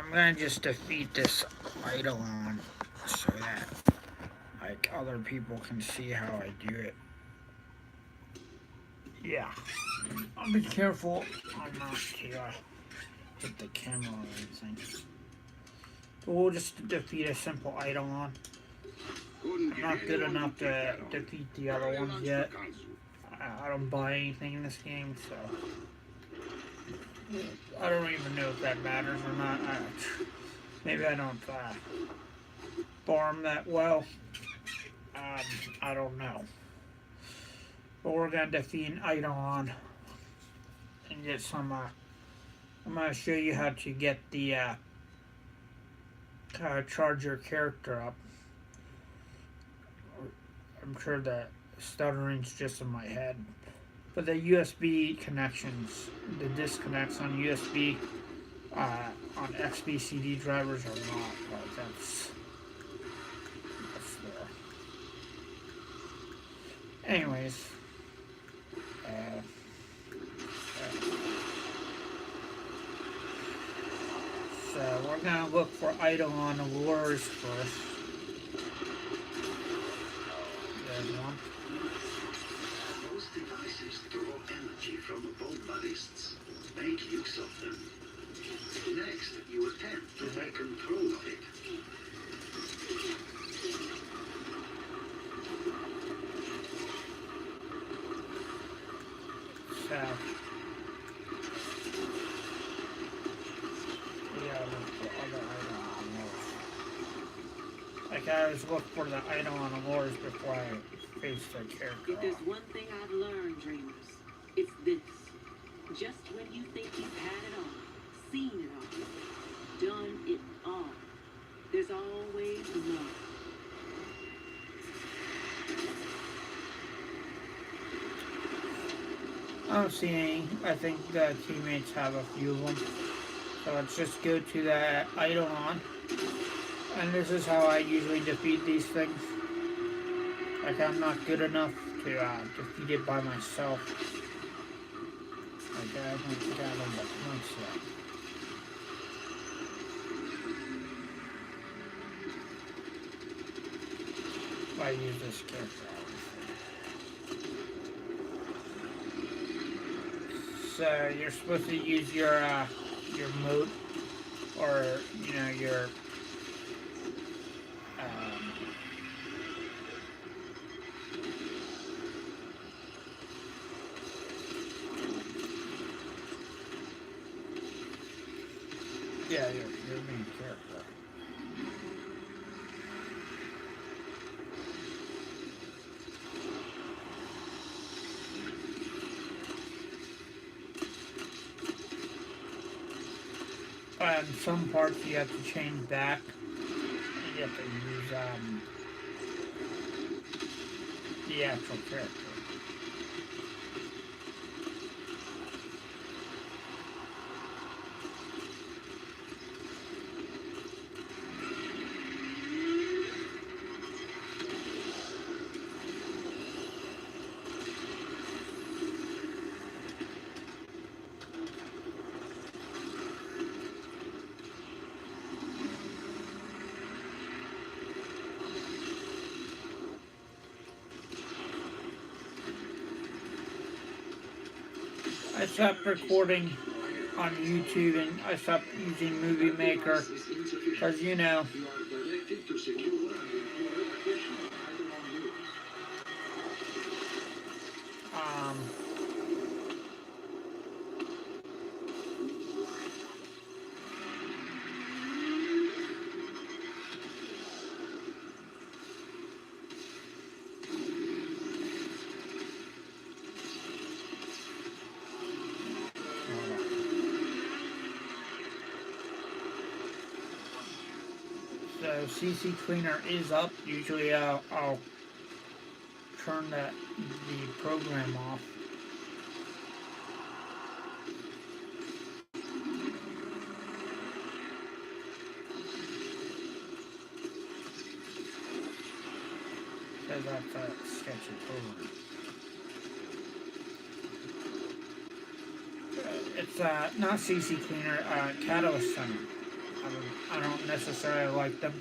I'm gonna just defeat this eidolon so that like other people can see how I do it. Yeah, I'll be careful not to hit the camera or anything. But we'll just defeat a simple eidolon. I'm not good enough to defeat the other ones yet. I don't buy anything in this game, so I don't even know if that matters or not. Maybe I don't farm that well. I don't know. But we're gonna defeat an eidolon and get some. I'm gonna show you how to get the charge your character up. I'm sure the stuttering's just in my head. But the USB connections, the disconnects on USB on XBCD drivers are not. But that's there. Anyways, so we're gonna look for eidolon lures first. There's one. Most devices draw energy from bomb ballists. Make use of them. Next, you attempt to take control of it. So, yeah, look for other eidolon lures. Like I always look for the eidolon lures before I face the character. If there's one thing I've learned, dreamers, it's this. Just when you think you've had it all, seen it all, done it all, there's always more. I don't see any. I think the teammates have a few of them. So let's just go to the eidolon. And this is how I usually defeat these things. Like I'm not good enough to defeat it by myself. Like I don't think I have enough points yet. If I use this character. So you're supposed to use your mode, or you know your your main character. Some parts you have to change back. You have to use the actual character. I stopped recording on YouTube and I stopped using Movie Maker because you know so CC Cleaner is up. Usually I'll turn the program off. Because that's a sketchy program. It's not CC Cleaner, Catalyst Center. I don't necessarily like them.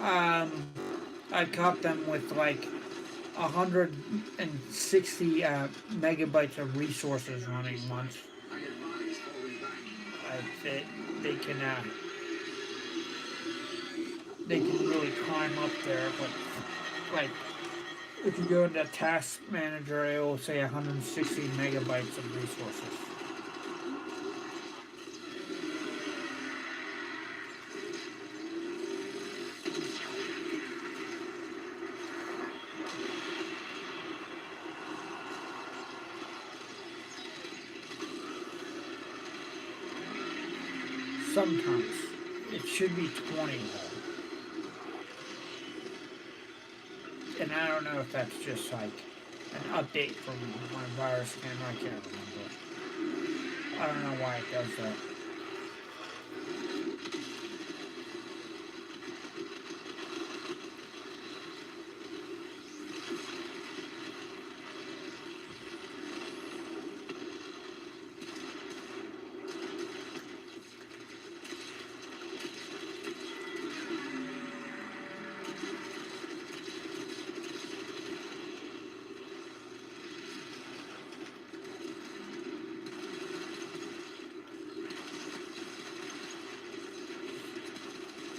I caught them with like 160 megabytes of resources running once. They, they can uh, they can really climb up there, but like if you go into Task Manager, it will say 160 megabytes of resources. Sometimes it should be 20 though. And I don't know if that's just like an update from my virus scanner. I can't remember. I don't know why it does that.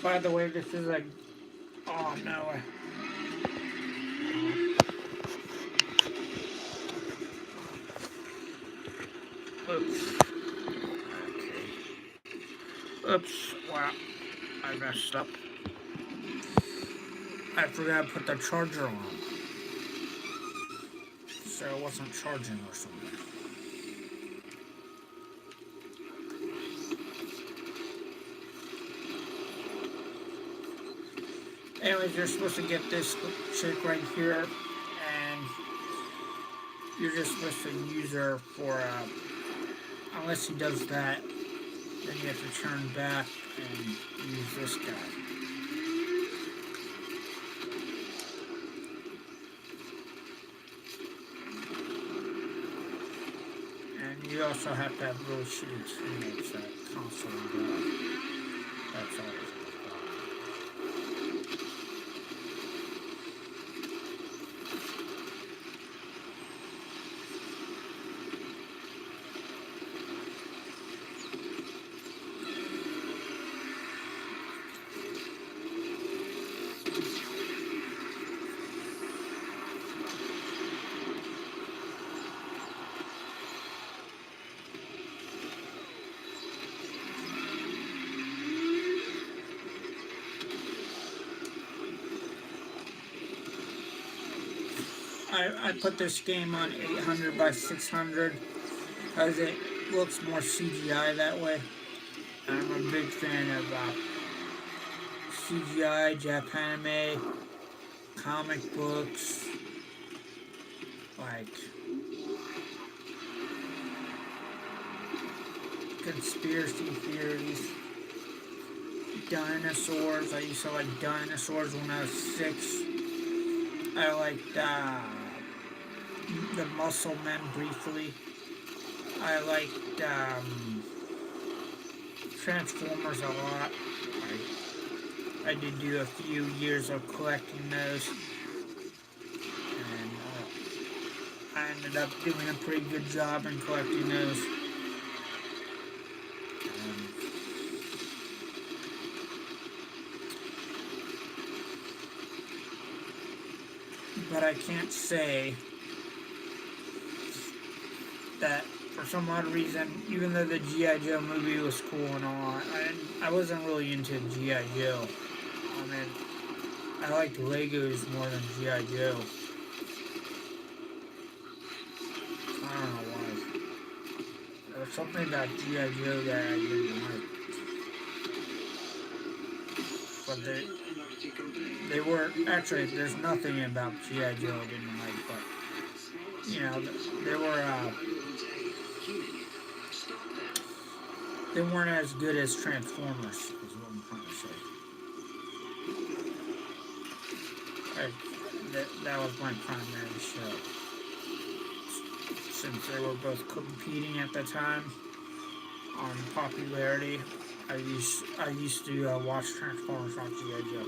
By the way, this is a. Oh no. Oops. Okay. Oops. Wow. I messed up. I forgot to put the charger on. So it wasn't charging or something. Anyways, you're supposed to get this chick right here, and you're just supposed to use her for, unless he does that, then you have to turn back and use this guy. And you also have to have really shitty teammates that constantly die. That's always a problem. I put this game on 800 by 600 because it looks more CGI that way. I'm a big fan of CGI, Japanime, comic books, like conspiracy theories, dinosaurs. I used to like dinosaurs when I was 6. I liked the Muscle Men briefly. I liked Transformers a lot. I did do a few years of collecting those. And I ended up doing a pretty good job in collecting those. But I can't say that for some odd reason, even though the G.I. Joe movie was cool and all, I wasn't really into G.I. Joe. I mean, I liked Legos more than G.I. Joe. I don't know why. There was something about G.I. Joe that I didn't like. But they were, actually, there's nothing about G.I. Joe I didn't like, but, you know, they weren't as good as Transformers, is what I'm trying to say. That was my primary show. Since they were both competing at the time on popularity, I used to watch Transformers on G.I. Joe.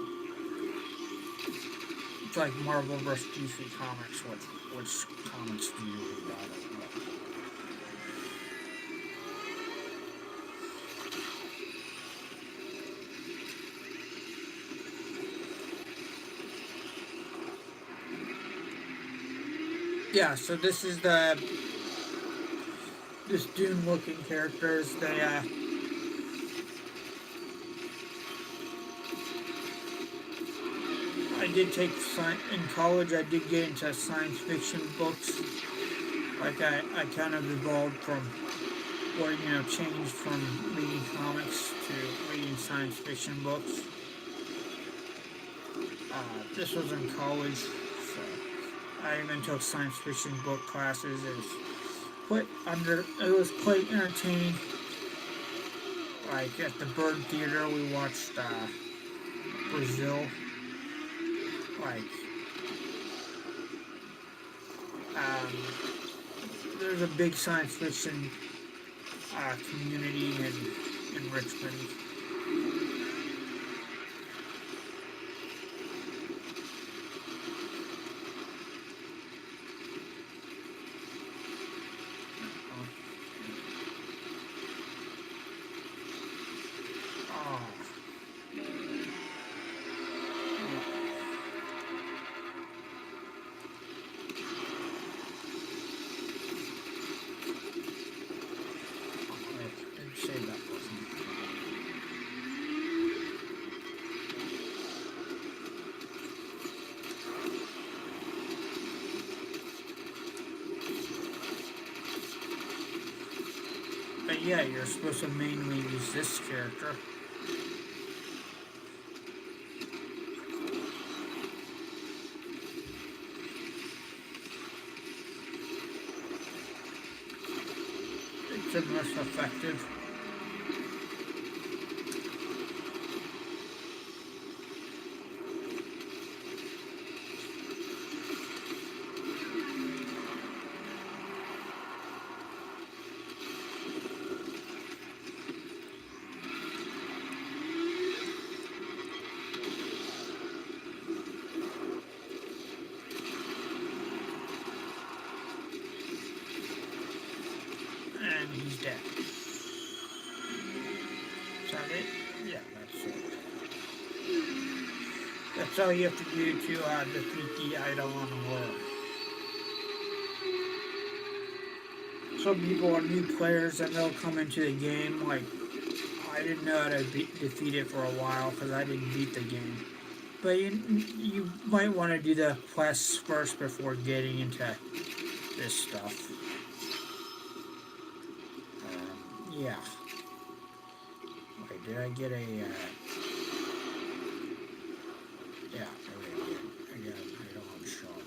It's like Marvel vs. DC Comics. Which comics do you read? I don't know. Yeah, so this is this Dune looking characters. I did take in college. I did get into science fiction books. Like I kind of evolved from, or changed from reading comics to reading science fiction books. This was in college, so I even took science fiction book classes. It was quite entertaining. Like at the Bird Theater, we watched Brazil. Like, there's a big science fiction community in Richmond. But yeah, you're supposed to mainly use this character. It's the most effective. And he's dead. Is that it? Yeah, that's it. That's all you have to do to defeat the eidolon war. Some people are new players and they'll come into the game. Like, I didn't know how to defeat it for a while because I didn't beat the game. But you might want to do the quests first before getting into this stuff. Yeah. Wait, did I get a... yeah, I got an eidolon shard.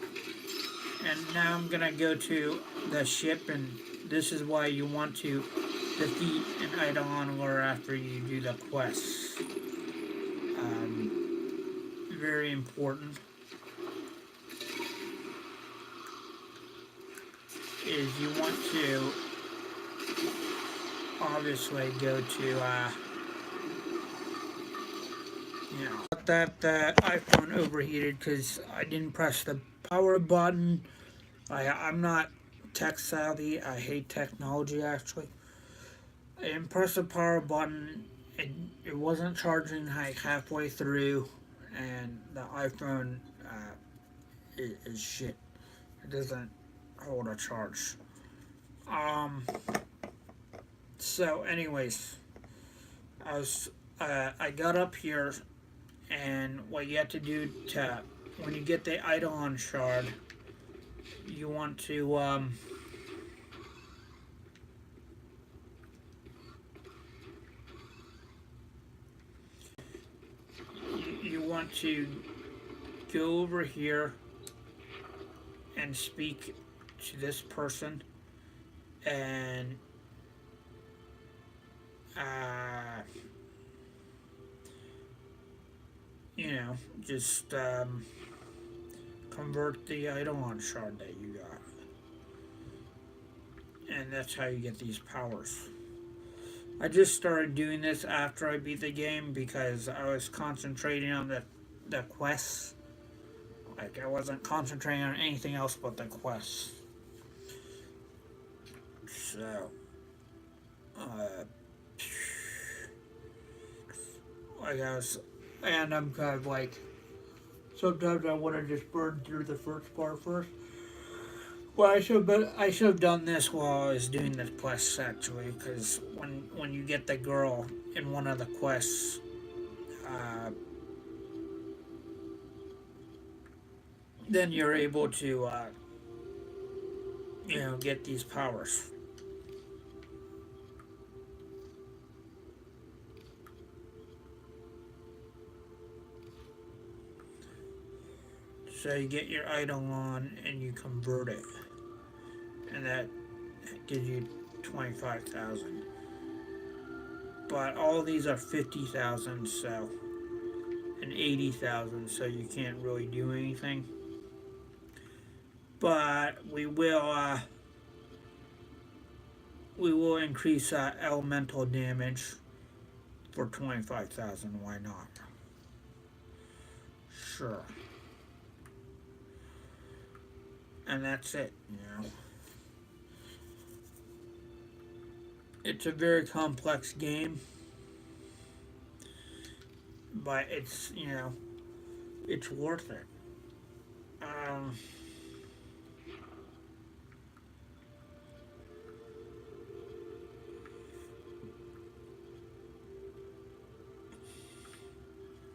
And now I'm gonna go to the ship, and this is why you want to defeat an eidolon lure after you do the quests. Very important. Is you want to obviously go to that iPhone overheated because I didn't press the power button. I'm not tech savvy. I hate technology actually. I didn't press the power button. It wasn't charging like halfway through, and the iPhone is shit. It doesn't hold a charge. So anyways, I got up here, and what you have to do when you get the eidolon shard, you want to you want to go over here and speak to this person, and just convert the eidolon shard that you got, and that's how you get these powers. I just started doing this after I beat the game because I was concentrating on the quests. Like, I wasn't concentrating on anything else but the quests. So, uh, like I was, and I'm kind of like, sometimes I want to just burn through the first part first. Well, I should have done this while I was doing the quests actually, because when you get the girl in one of the quests, uh, then you're able to get these powers. So you get your eidolon and you convert it, and that gives you 25,000. But all these are 50,000, so and 80,000, so you can't really do anything. But we will increase elemental damage for 25,000. Why not? Sure. And that's it, It's a very complex game, but it's worth it.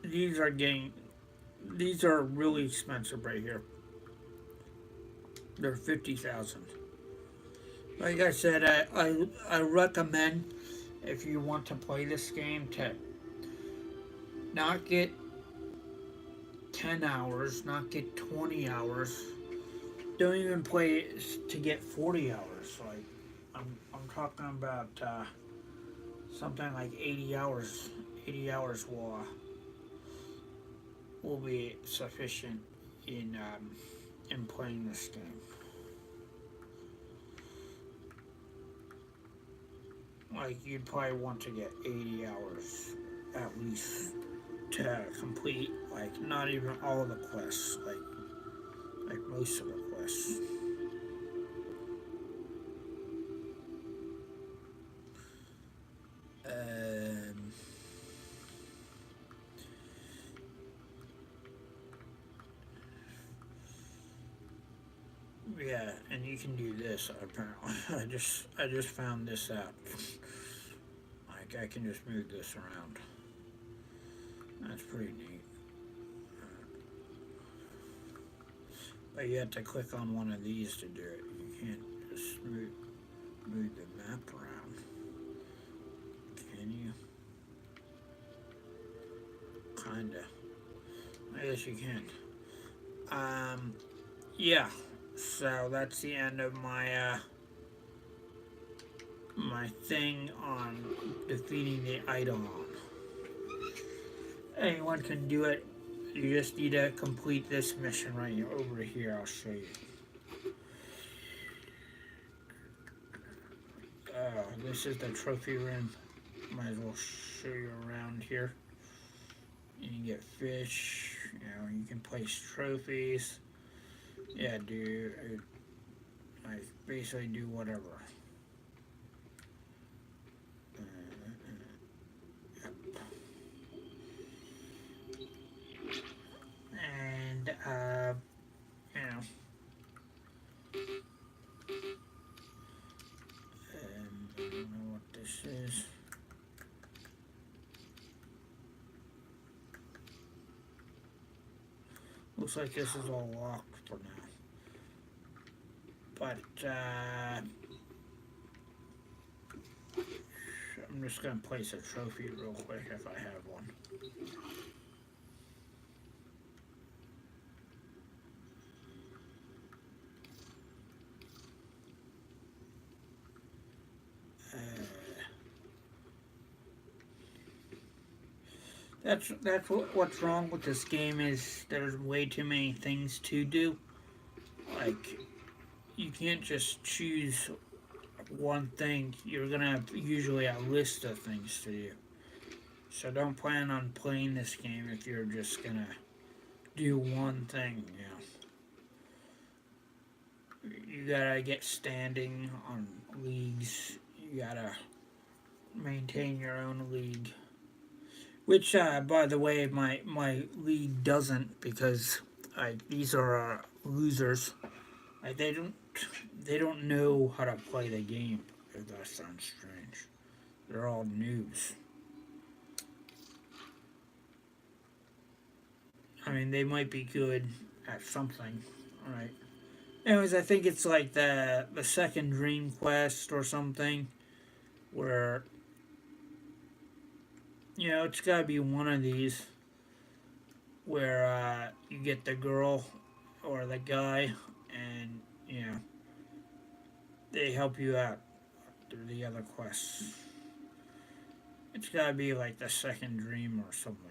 These are really expensive right here. They're 50,000. Like I said, I recommend, if you want to play this game, to not get 10 hours, not get 20 hours. Don't even play it to get 40 hours. Like I'm talking about something like 80 hours. 80 hours will be sufficient in playing this game. Like, you'd probably want to get 80 hours at least to complete, like, not even all of the quests, like most of the quests. Yeah, and you can do this apparently. I just found this out. Like, I can just move this around. That's pretty neat. But you have to click on one of these to do it. You can't just move the map around. Can you? Kinda. I guess you can. Yeah. So that's the end of my my thing on defeating the eidolon. Anyone can do it. You just need to complete this mission right here, over here. I'll show you. This is the trophy room. Might as well show you around here. You can get fish. You can place trophies. Yeah, dude. I basically do whatever. And I don't know what this is. Looks like this is all locked for now. But I'm just gonna place a trophy real quick if I have one. That's what's wrong with this game is there's way too many things to do. Like, you can't just choose one thing, you're gonna have usually a list of things to do. So don't plan on playing this game if you're just gonna do one thing, You gotta get standing on leagues. You gotta maintain your own league. Which, by the way, my league doesn't, because these are losers. They don't know how to play the game. If that sounds strange, they're all noobs. I mean, they might be good at something, right? Anyways, I think it's like the second Dream Quest or something, where it's got to be one of these where you get the girl or the guy, and they help you out through the other quests. It's got to be like the second Dream or something.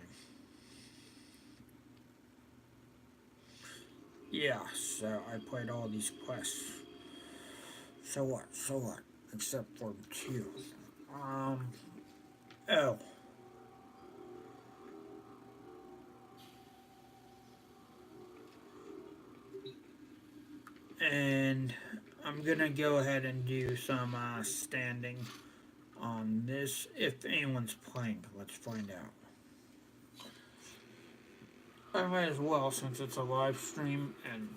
Yeah, so I played all these quests. So what? So what? Except for two. Oh. And I'm gonna go ahead and do some standing on this. If anyone's playing, let's find out. I might as well, since it's a live stream and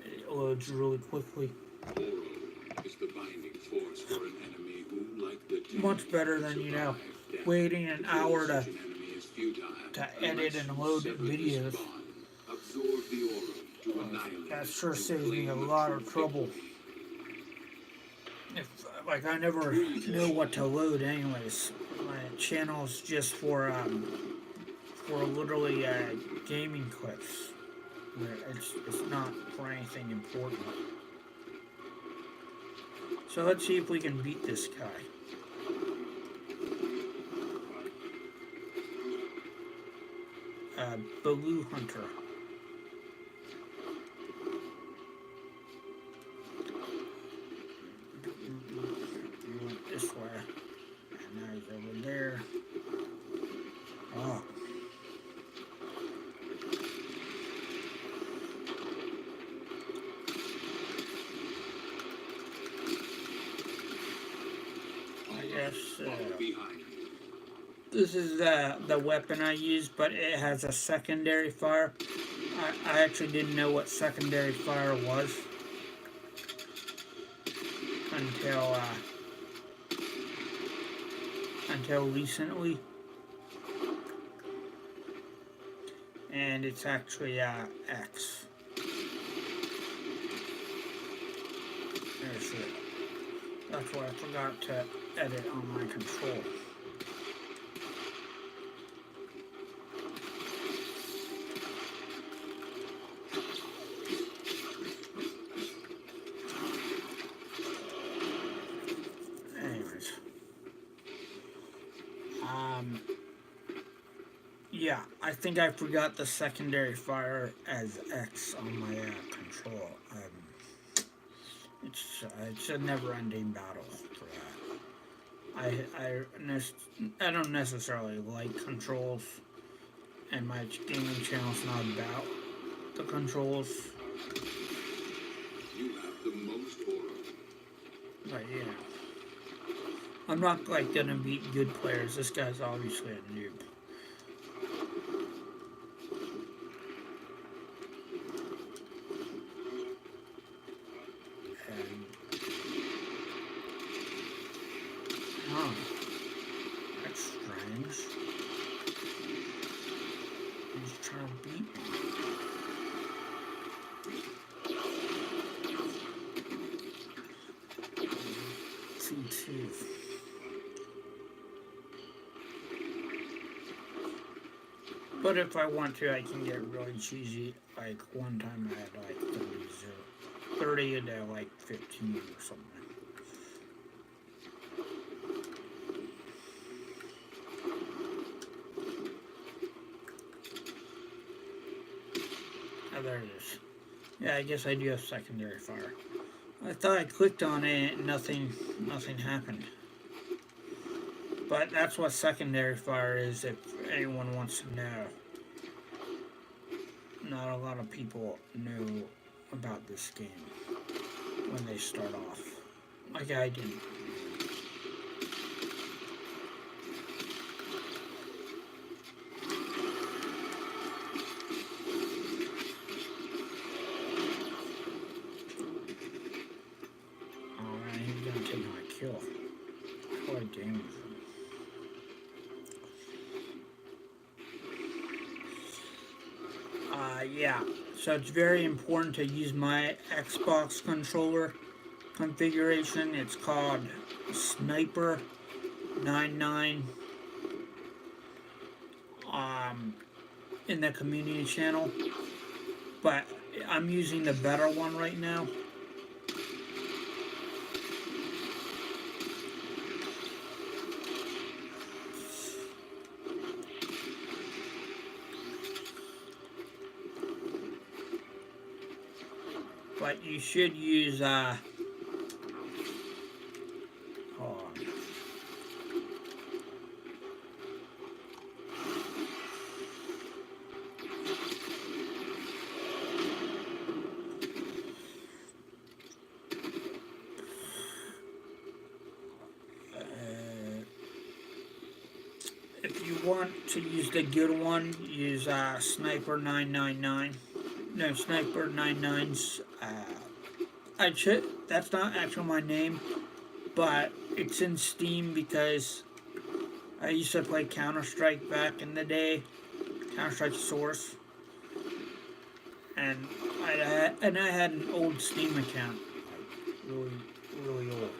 it loads really quickly. Is the binding force for an enemy who, like the Much better than, waiting an hour to edit and load videos. That sure saves me a lot of trouble. I never know what to load anyways. My channel's just for literally gaming clips. It's not for anything important. So let's see if we can beat this guy. Baloo Hunter. He went this way. And now he's over there. Oh. This is the weapon I use, but it has a secondary fire. I actually didn't know what secondary fire was until recently, and it's actually X. There's it. That's why I forgot to edit on my control. Anyways. Yeah, I think I forgot the secondary fire as X on my control. It's a never-ending battle for that. I don't necessarily like controls, and my gaming channel's not about the controls. You have the most aura. But yeah, I'm not gonna beat good players. This guy's obviously a noob. That's strange. He's trying to beat me. 2-2. But if I want to, I can get really cheesy. Like one time I had like 30 into like 15 or something. Oh, there it is. Yeah, I guess I do have secondary fire. I thought I clicked on it and nothing happened. But that's what secondary fire is, if anyone wants to know. Not a lot of people know about this game when they start off. Like I didn't. Alright, he's gonna take my kill. Quite damage. Yeah, so it's very important to use my Xbox controller configuration. It's called Sniper 99 in the community channel, but I'm using the better one right now. But you should use hold on. If you want to use the good one, use Sniper 999. No, Sniper 99's. That's not actually my name, but it's in Steam because I used to play Counter-Strike back in the day, Counter-Strike Source, and I had an old Steam account, like really old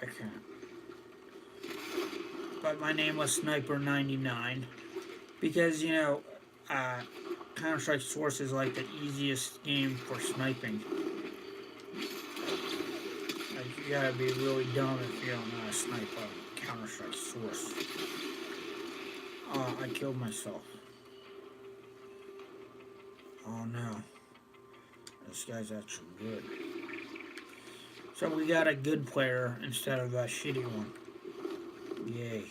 account. But my name was Sniper 99 because Counter-Strike Source is like the easiest game for sniping. Like, you gotta be really dumb if you don't know how to snipe on Counter-Strike Source. I killed myself. Oh no. This guy's actually good. So we got a good player instead of a shitty one. Yay.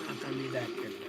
Not gonna be that good though.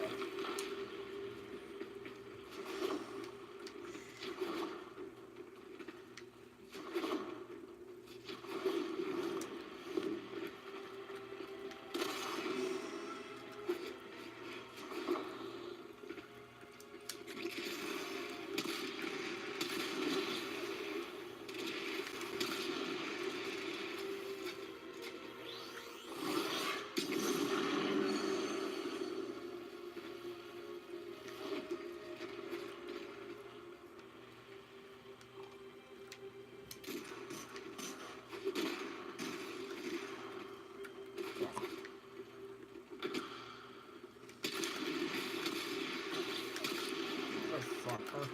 Motherfucker.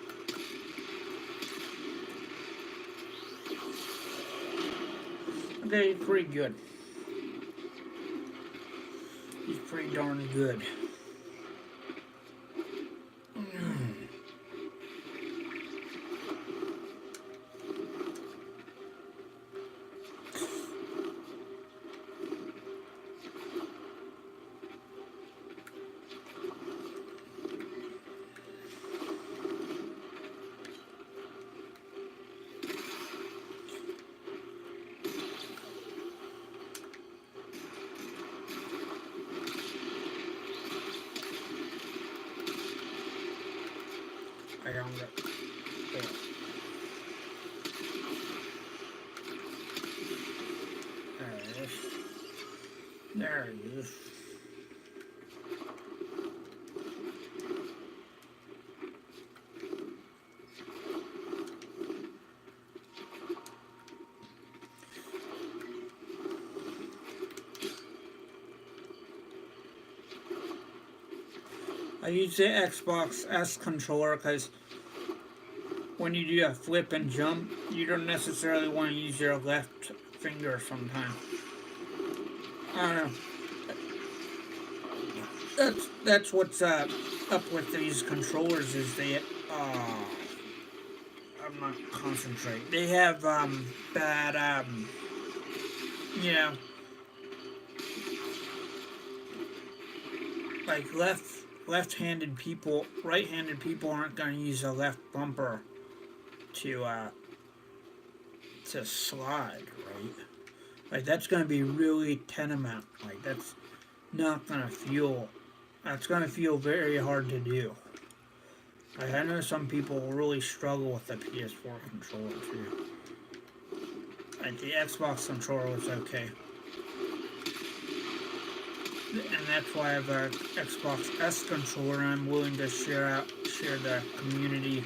Okay, he's pretty good. He's pretty darn good. I don't get it. There it is. There it is. I use the Xbox S controller because when you do a flip and jump, you don't necessarily want to use your left finger sometimes. I don't know. That's what's up with these controllers is they I'm not concentrating. They have bad you know, like left-handed people, right-handed people aren't going to use a left bumper to slide, right? Like that's going to be really tenement. Like that's not going to feel. That's going to feel very hard to do. Like I know some people really struggle with the PS4 controller too. Like the Xbox controller was okay. And that's why I have an Xbox S controller and I'm willing to share the community.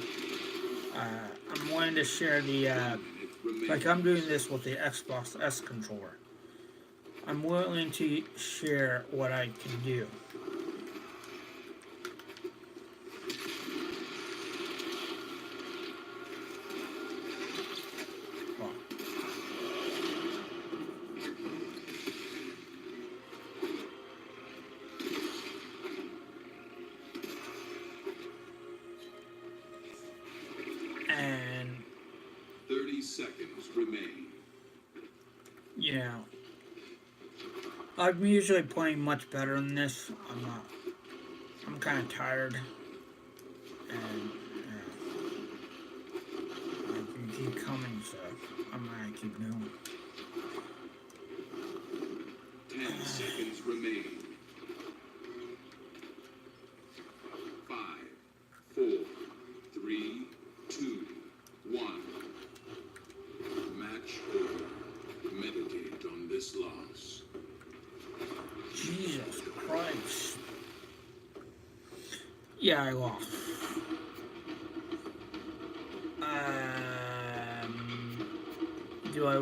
I'm willing to share the, like I'm doing this with the Xbox S controller. I'm willing to share what I can do. And 30 seconds remain. Yeah. I'm usually playing much better than this. I'm kind of tired. And I can keep coming, so I'm gonna keep going. 10 seconds remain. 5, 4, 3, 2, 1. Match over. Meditate on this loss. Jesus Christ. Yeah, I lost. Do I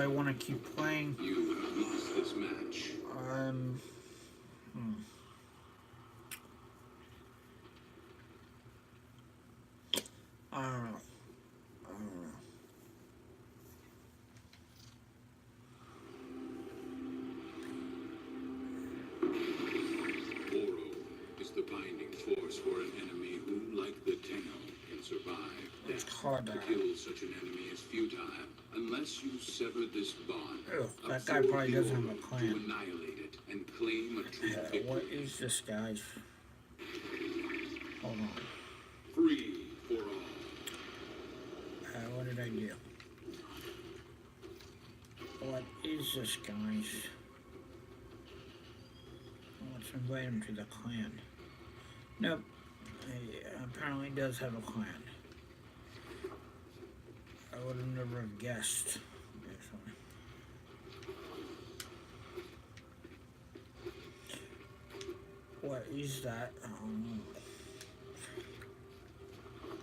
want to keep playing? You have lost this match. I don't know. Oro is the binding force for an enemy who, like the Tenno, can survive It's death. hard To to... kill such an enemy is futile unless you sever this bond. Ugh, that guy Absorb probably the doesn't have Oro a clan. to annihilate it and claim a true victory. What is this, guys? Hold on. Free for all. What did I do? What is this, guys? Let's invite him to the clan. Nope. He apparently does have a clan. I would have never have guessed. What is that?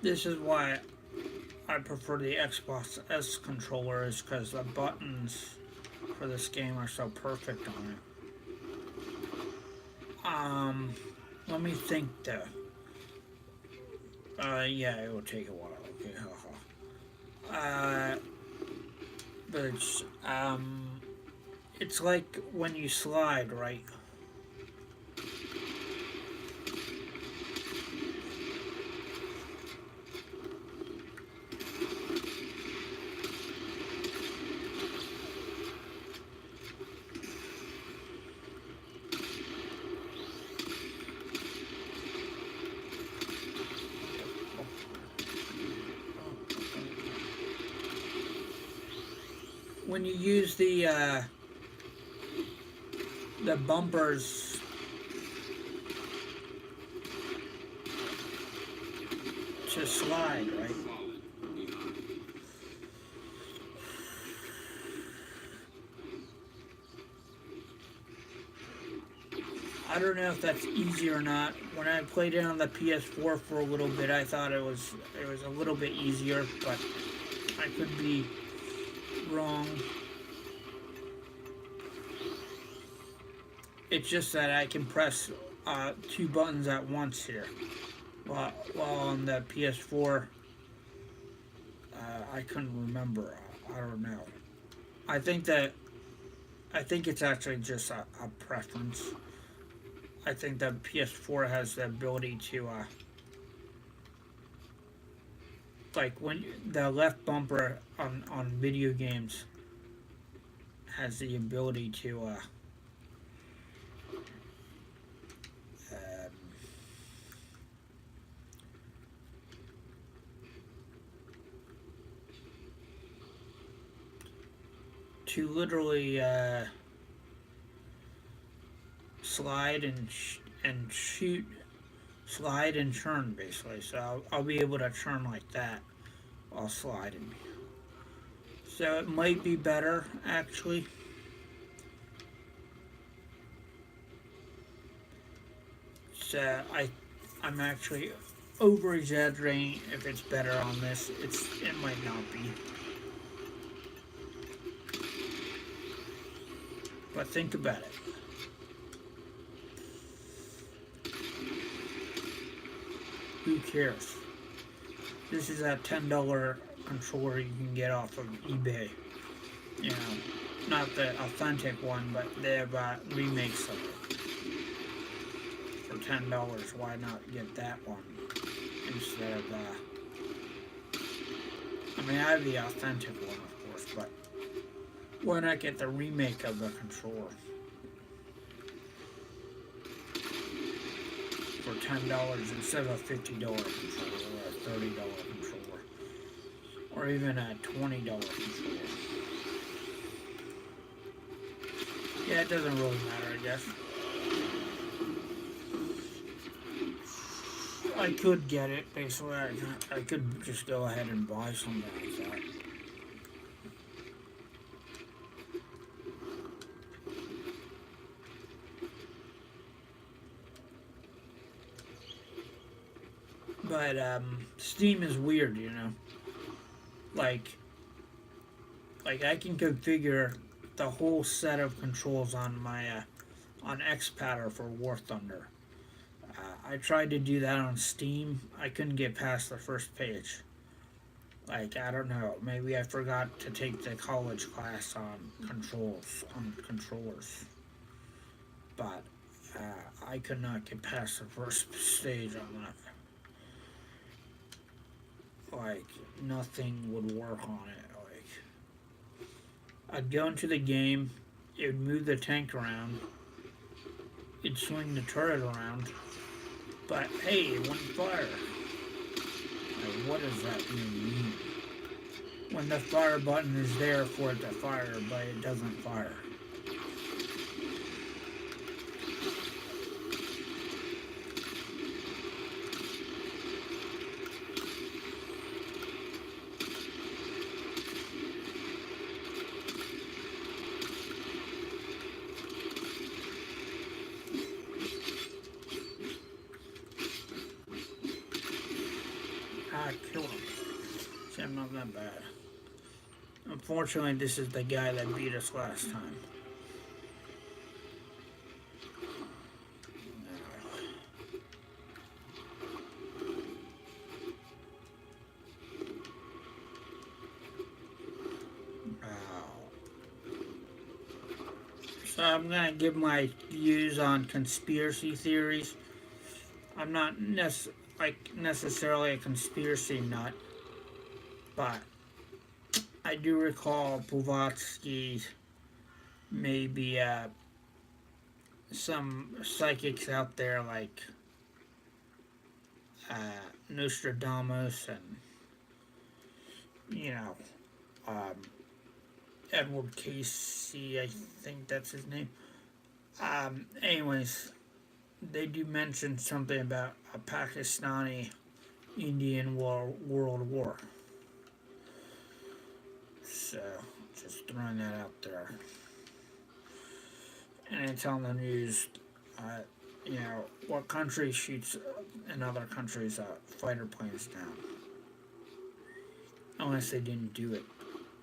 This is why I prefer the Xbox S controller, is because the buttons for this game are so perfect on it. Let me think though. Yeah, it will take a while. Okay, but it's like when you slide, right? When you use the bumpers to slide, right? I don't know if that's easy or not. When I played it on the PS4 for a little bit, I thought it was a little bit easier, but I could be wrong. It's just that I can press two buttons at once here, while on the PS4 I couldn't remember. I don't know. I think it's actually just a preference. I think the PS4 has the ability to like when the left bumper on video games has the ability to um, literally slide and shoot, slide and turn basically. So I'll be able to turn like that while sliding. So it might be better actually. So I'm actually over exaggerating if it's better on this. It might not be. But think about it. Who cares? This is a $10 controller you can get off of eBay. You know, not the authentic one, but they have remakes of it. For $10, why not get that one instead of I mean, I have the authentic one, of course, but why not get the remake of the controller for $10 instead of a $50 controller or a $30 controller or even a $20 controller? Yeah, it doesn't really matter, I guess. I could get it, basically. I could just go ahead and buy something like that. But Steam is weird, you know. Like I can configure the whole set of controls on my on Xpatter for War Thunder. I tried to do that on Steam. I couldn't get past the first page. Like, I don't know. Maybe I forgot to take the college class on controllers. But I could not get past the first stage on that. Like, nothing would work on it. Like, I'd go into the game, it would move the tank around, it'd swing the turret around, but hey, it wouldn't fire. Like, what does that even mean? When the fire button is there for it to fire, but it doesn't fire. Kill him. See, I'm not that bad. Unfortunately, this is the guy that beat us last time. So I'm gonna give my views on conspiracy theories. I'm not necessarily a conspiracy nut, but I do recall Blavatsky, maybe some psychics out there like Nostradamus and, you know, Edward Casey, I think that's his name. Anyways, they do mention something about a Pakistani Indian World War. So, just throwing that out there. And it's on the news, you know, what country shoots in other countries' fighter planes down. Unless they didn't do it.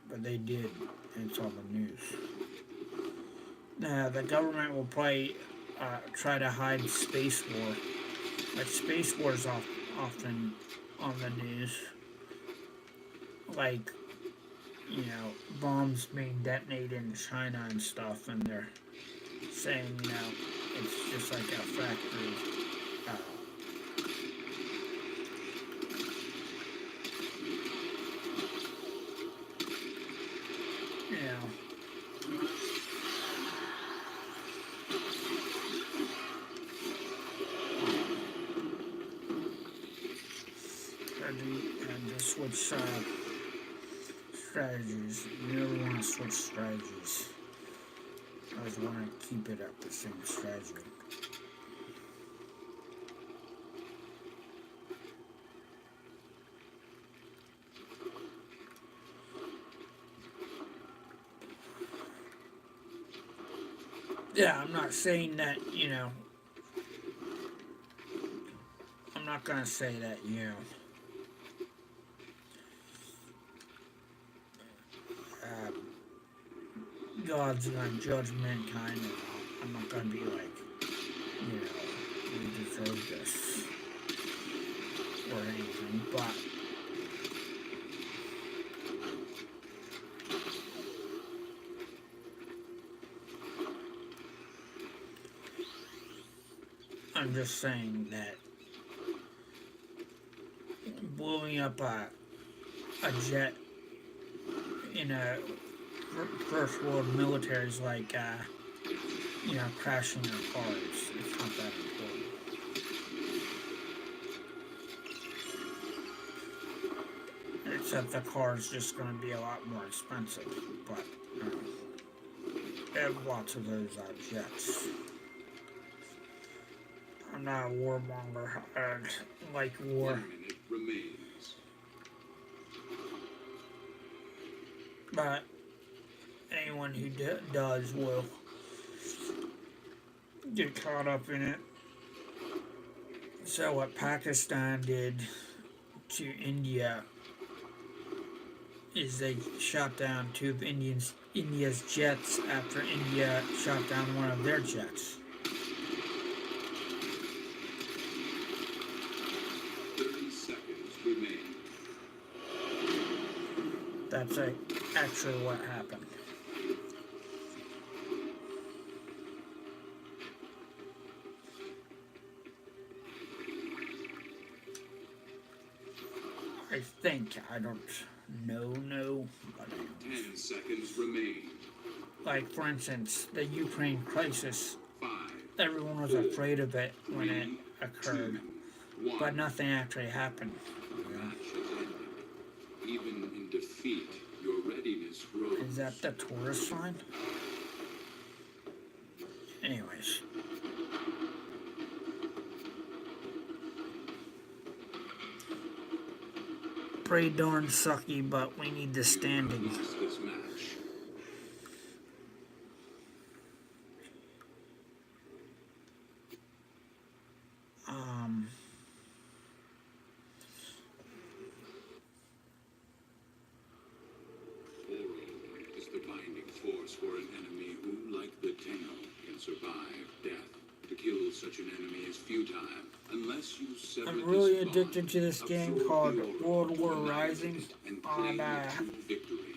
But they did, and it's on the news. Now, the government will probably try to hide space war. Like, space war is often on the news. like, bombs being detonated in China and stuff, and they're saying, it's just like a factory. Uh, you know, and just switch strategies. You never want to switch strategies. I always want to keep it at the same strategy. Yeah, I'm not saying that, I'm not going to say that, God's going to judge mankind. And I'm not going to be like, we deserve this or anything, but I'm just saying that blowing up a jet in a first world military is like, crashing your cars. It's not that important. Except the car's just going to be a lot more expensive. But they have lots of those jets. I'm not a warmonger. I like war. 1 minute remains. But anyone who does will get caught up in it. So what Pakistan did to India is they shot down two of India's jets after India shot down one of their jets. 30 seconds remain. That's actually what happened. I think, I don't know, but 10 seconds remain. like for instance, the Ukraine crisis, 5, everyone was afraid of it when it occurred, 2, 1. but nothing actually happened. The match has ended. Even in defeat, your readiness grows. Is that the tourist sign? Anyways. Pretty darn sucky, but we need the standings. Lost this match. Oro is the binding force for an enemy who, like the Tenno, can survive death. To kill such an enemy is futile unless you sever I'm really this bond, addicted to this game absorb called the aura, World War annihilate Rising it, and on claim it to victory.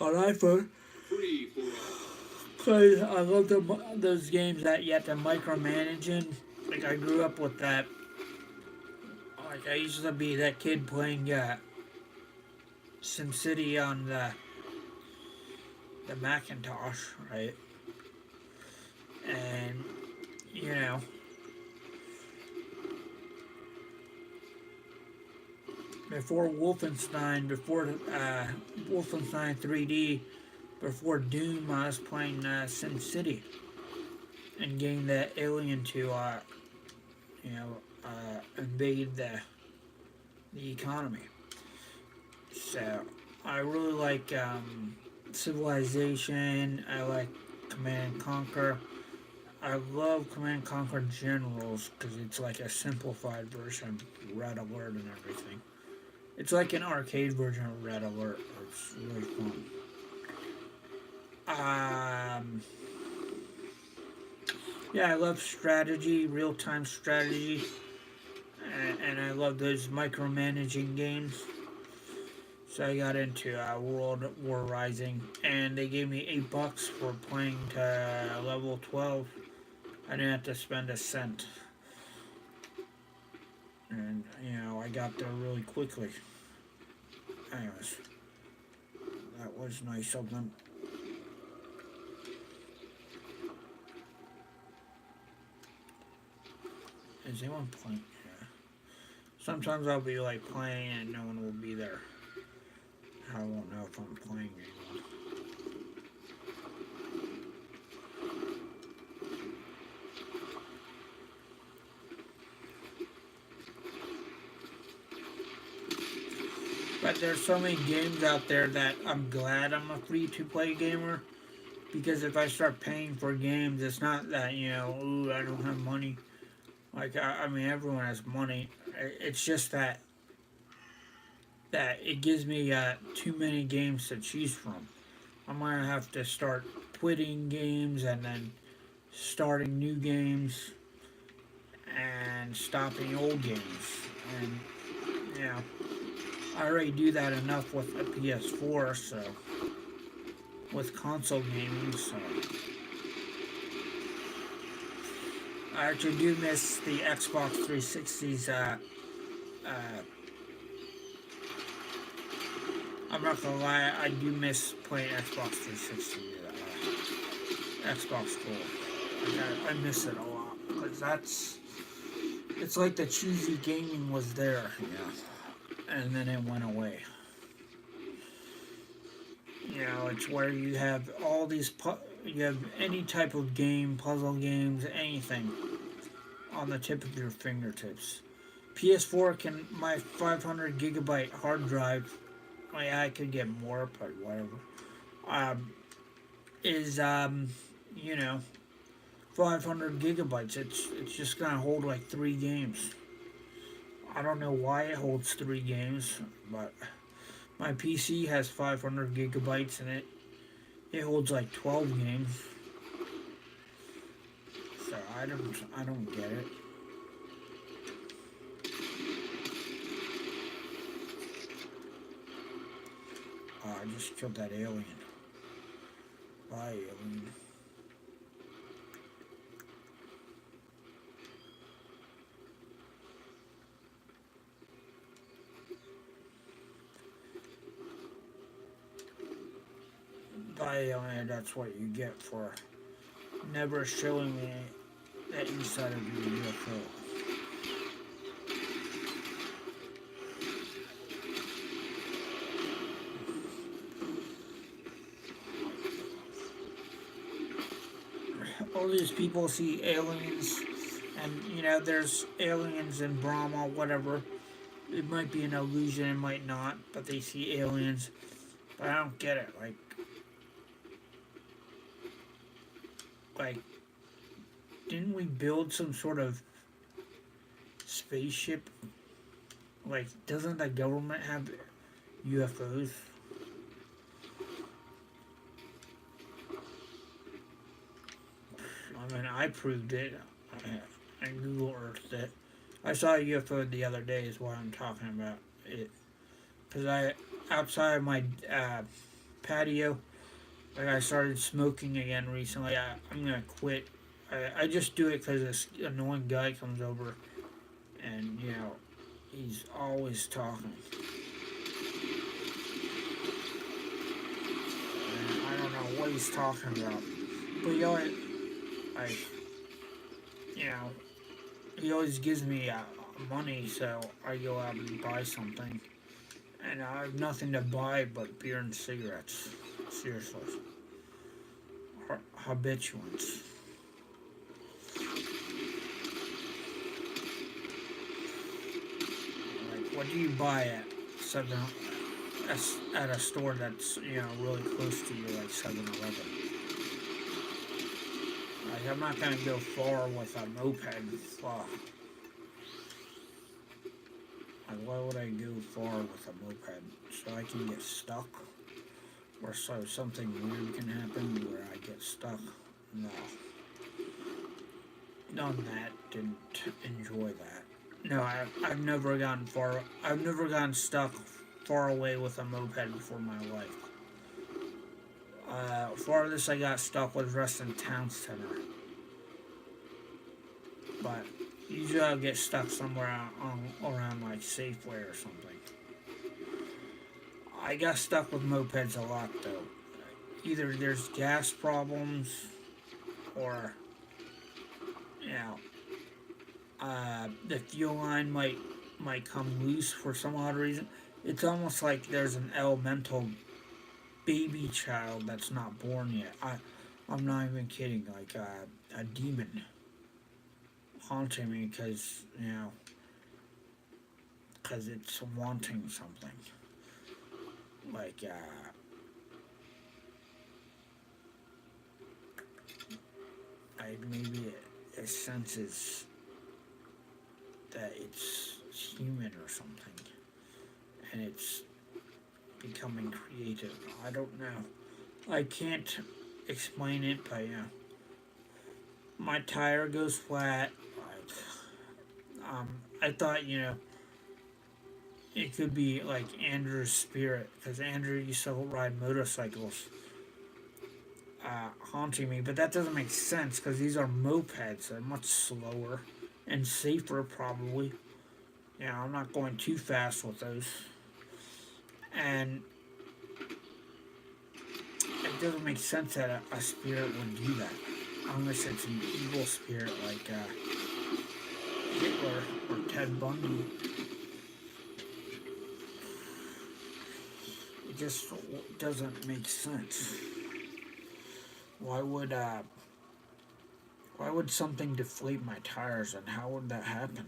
iPhone. Free for all. Cause I love those games that you have to micromanage in. Like I grew up with that. Like I used to be that kid playing SimCity on the Macintosh, right? And before Wolfenstein 3D, before Doom, I was playing SimCity and getting the alien to invade the economy. So I really like Civilization. I like Command and Conquer. I love Command and Conquer Generals because it's like a simplified version of Red Alert and everything. It's like an arcade version of Red Alert. It's really fun. Yeah, I love strategy, real-time strategy, and I love those micromanaging games. So I got into World War Rising, and they gave me $8 for playing to level 12. I didn't have to spend a cent, and I got there really quickly. Anyways, that was nice of them. Is anyone playing? Yeah. Sometimes I'll be like playing and no one will be there. I won't know if I'm playing anymore. But there's so many games out there that I'm glad I'm a free-to-play gamer. Because if I start paying for games, it's not that, ooh, I don't have money. Like, I mean, everyone has money. It's just that it gives me too many games to choose from. I'm going to have to start quitting games and then starting new games and stopping old games. And, I already do that enough with a PS4, so with console gaming, so I actually do miss the Xbox 360's I'm not gonna lie, I do miss playing Xbox 360 Xbox Gold. I miss it a lot because it's like the cheesy gaming was there, and then it went away. It's where you have all these, you have any type of game, puzzle games, anything on the tip of your fingertips. PS4 my 500 gigabyte hard drive, I could get more, but whatever, is, 500 gigabytes. It's just gonna hold like 3 games. I don't know why it holds 3 games, but my PC has 500 gigabytes in it. It holds like 12 games. So I don't get it. Oh, I just killed that alien. Bye, alien. Bye, alien. That's what you get for never showing me the inside of your UFO. All these people see aliens, and there's aliens in Brahma, whatever. It might be an illusion, it might not, but they see aliens. But I don't get it. Like, didn't we build some sort of spaceship? Like, doesn't the government have UFOs? I mean, I proved it. I Google Earthed it. I saw a UFO the other day is what I'm talking about it. Because outside my patio, like I started smoking again recently. I'm going to quit. I just do it because this annoying guy comes over and, he's always talking. And I don't know what he's talking about. But, he always gives me money, so I go out and buy something. And I have nothing to buy but beer and cigarettes. Seriously. Habituants. Like, what do you buy at a store that's, really close to you, like 7-Eleven? Like, I'm not gonna go far with a moped. Like, why would I go far with a moped? So I can get stuck? Or so something weird can happen where I get stuck? No. Done that, didn't enjoy that. No, I've never gotten far. I've never gotten stuck far away with a moped before in my life. Farthest I got stuck was Reston Town Center. But usually I'll get stuck somewhere around like Safeway or something. I got stuck with mopeds a lot though. Either there's gas problems or, you know, the fuel line might come loose for some odd reason. It's almost like there's an elemental baby child that's not born yet. I'm not even kidding. Like a demon haunting me because because it's wanting something. Like maybe it senses that it's human or something, and it's becoming creative. I don't know. I can't explain it, but my tire goes flat. I thought it could be like Andrew's spirit, because Andrew used to ride motorcycles, haunting me, but that doesn't make sense because these are mopeds. They're much slower and safer, probably. I'm not going too fast with those. And it doesn't make sense that a spirit would do that, unless it's an evil spirit like Hitler or Ted Bundy. It just doesn't make sense. Why would something deflate my tires, and how would that happen?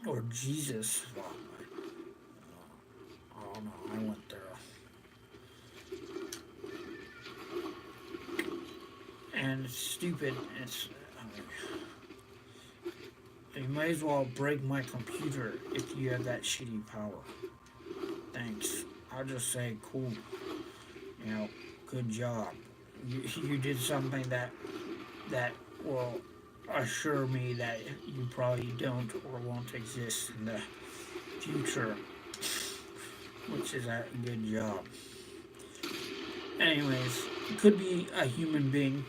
Or Jesus? Well, I don't know. I went there. And it's stupid. You might as well break my computer if you have that shitty power. Thanks. I'll just say, cool. Good job. You did something that will assure me that you probably don't or won't exist in the future, which is a good job. Anyways, it could be a human being.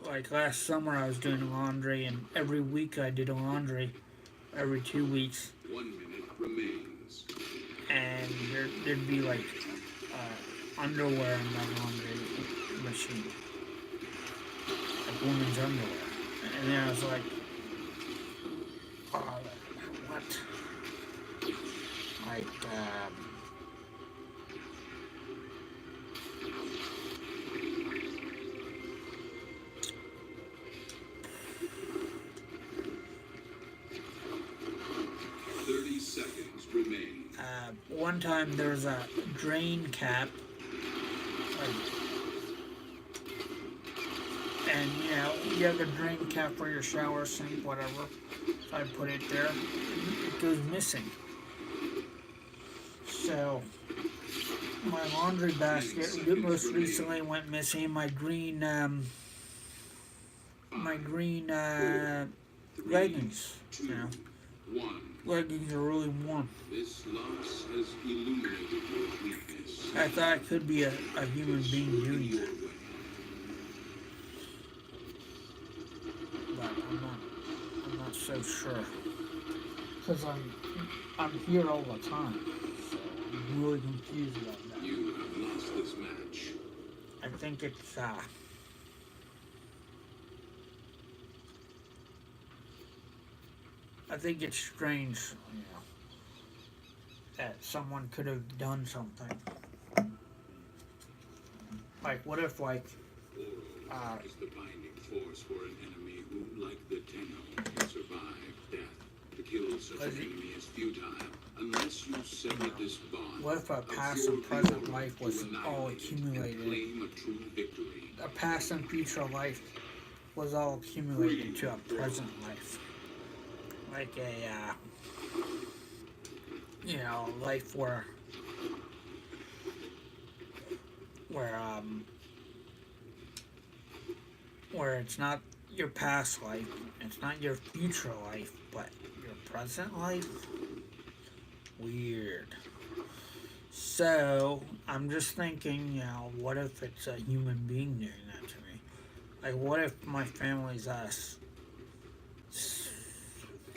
Like last summer I was doing laundry, and every week I did laundry, every 2 weeks. 1 minute remains. And there'd be like underwear in my laundry machine, like women's underwear. And then I was like, what? Like, 30 seconds remain. one time there was a drain cap, and you have a drain cap for your shower, sink, whatever. So I put it there, it goes missing. So my laundry basket most recently went missing. My green leggings. Leggings are really warm. This loss has illuminated your weakness. I thought it could be a human being doing that, but I'm not so sure, because I'm here all the time, so I'm really confused about that. You have lost this match. I think it's strange, that someone could have done something. Like, what if, Oro is the binding force for an enemy who, like the Tenno, can survive death. To kill such an enemy is futile, unless you sever this bond. What if a past and present life was all accumulated? Claim a true victory. A past and future life was all accumulated to a present life. Like a, life where where it's not your past life, it's not your future life, but your present life. Weird. So I'm just thinking, what if it's a human being doing that to me? Like, what if my family's ass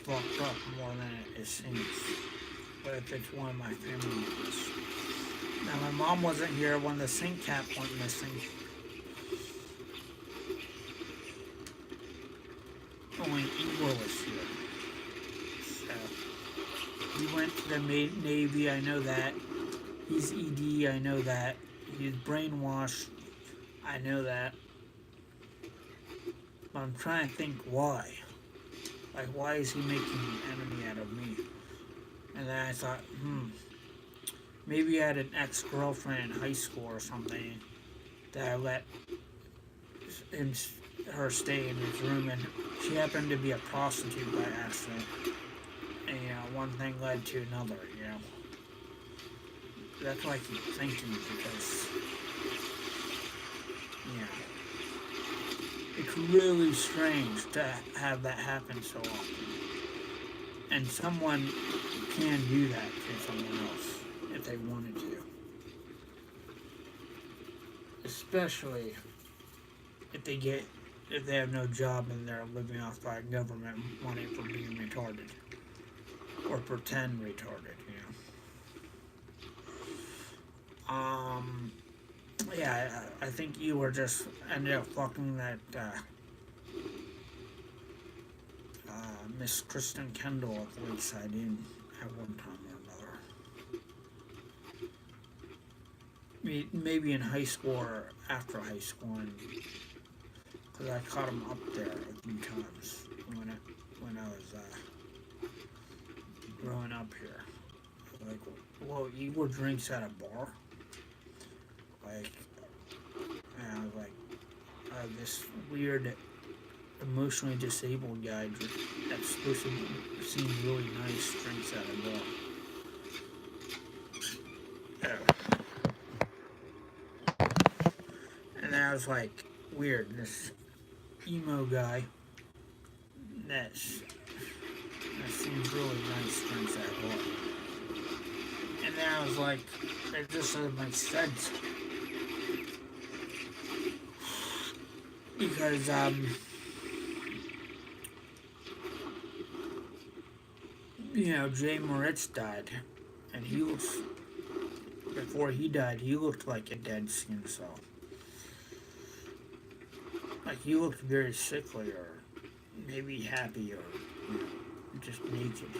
fucked up more than it seems? What if it's one of my family members? Now, my mom wasn't here when the sink cap went missing. Only Igor was here. So, he went to the Navy, I know that. He's ED, I know that. He's brainwashed, I know that. But I'm trying to think why. Like, why is he making an enemy out of me? And then I thought, maybe I had an ex-girlfriend in high school or something that I let her stay in his room, and she happened to be a prostitute by accident. And, one thing led to another, That's what I keep thinking, because, it's really strange to have that happen so often. And someone can do that to someone else if they wanted to. Especially if they have no job and they're living off by government money for being retarded. Or pretend retarded, I think you were just ended up fucking that Miss Kristen Kendall at Lakeside Inn at one time or another. Maybe in high school or after high school, because I caught him up there a few times when I was growing up here. Like, whoa, Igor drinks at a bar? Like, and I was like, this weird, emotionally disabled guy that's supposed to seem really nice drinks at a bar. And then I was like, weird, this emo guy that seems really nice drinks at a bar. And then I was like, it just doesn't make sense. Because, Jay Moritz died, and before he died, he looked like a dead skin cell. Like, he looked very sickly, or maybe happy, or, just naked.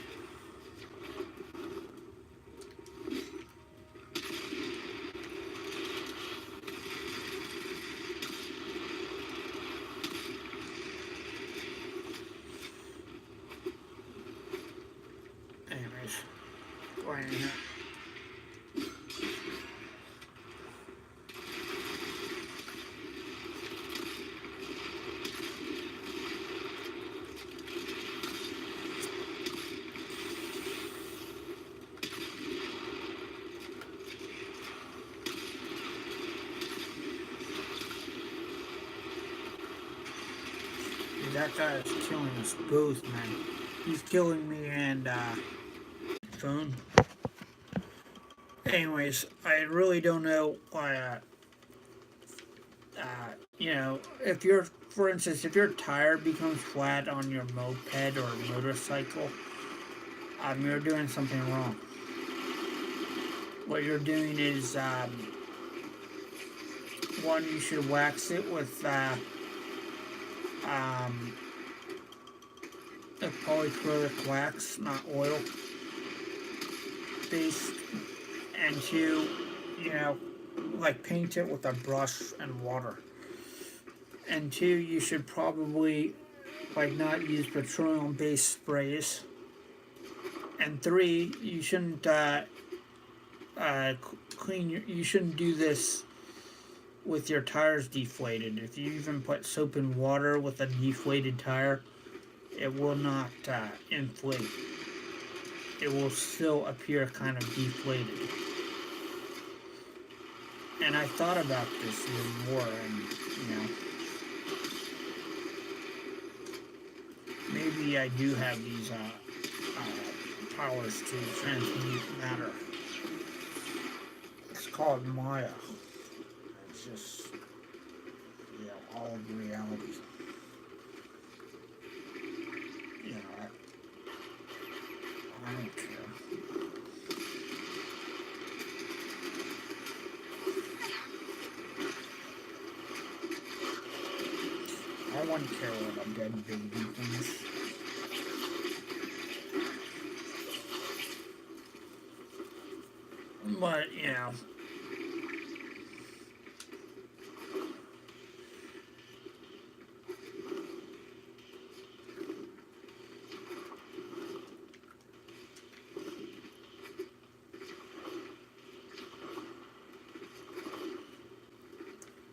That guy is killing us both, man. He's killing me and, phone. Anyways, I really don't know why, if for instance, if your tire becomes flat on your moped or motorcycle, you're doing something wrong. What you're doing is, one, you should wax it with, a polyacrylic wax, not oil based, and two, like paint it with a brush and water. And two, you should probably not use petroleum based sprays. And three, you shouldn't you shouldn't do this with your tires deflated. If you even put soap and water with a deflated tire, it will not inflate. It will still appear kind of deflated. And I thought about this even more, and maybe I do have these powers to transmute matter. It's called Maya. It's just, all of reality. I don't care. I wouldn't care what a dead baby thinks. But,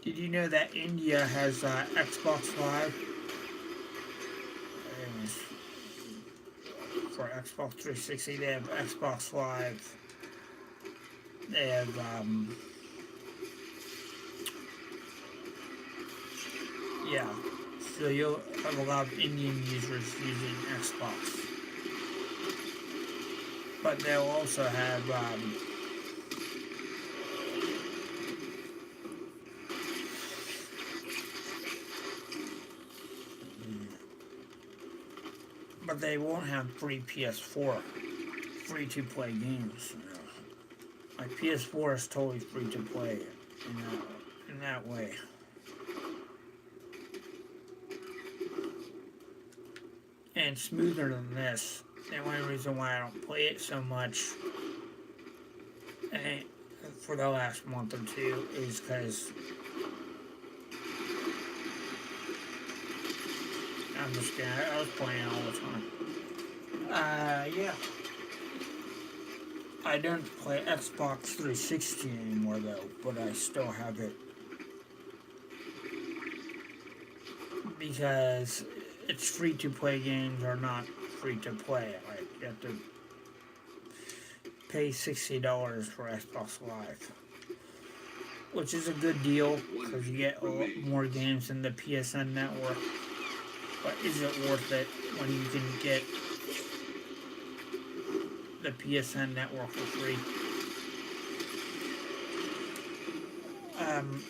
did you know that India has Xbox Live? And for Xbox 360, they have Xbox Live. They have, so you'll have a lot of Indian users using Xbox. But they'll also have, but they won't have free PS4, free-to-play games. Like PS4 is totally free to play in that way. And smoother than this. The only reason why I don't play it so much for the last month or two is because I'm just kidding. I was playing all the time. Yeah. I don't play Xbox 360 anymore though, but I still have it. Because it's free to play games are not free to play. Like, you have to pay $60 for Xbox Live. Which is a good deal, because you get a lot more games than the PSN network. But is it worth it when you can get the PSN network for free?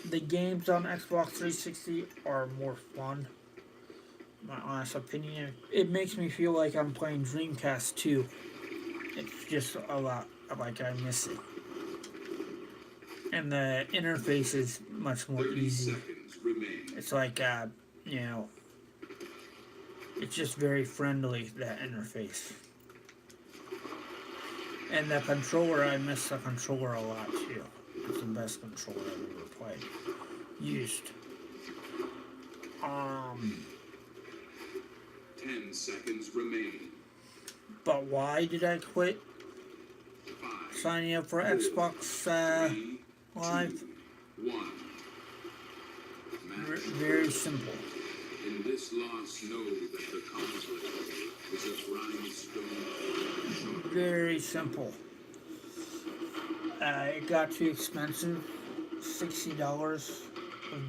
The games on Xbox 360 are more fun. My honest opinion. It makes me feel like I'm playing Dreamcast 2. It's just a lot like I miss it. And the interface is much more easy. It's like, it's just very friendly, that interface. And the controller, I miss the controller a lot too. It's the best controller I've ever played. Used. 10 seconds remain. But why did I quit 5, signing up for 4, Xbox 3, Live? 2, 1. Very simple. In this loss, know that the conflict is a grindstone. Very simple. It got too expensive. $60 was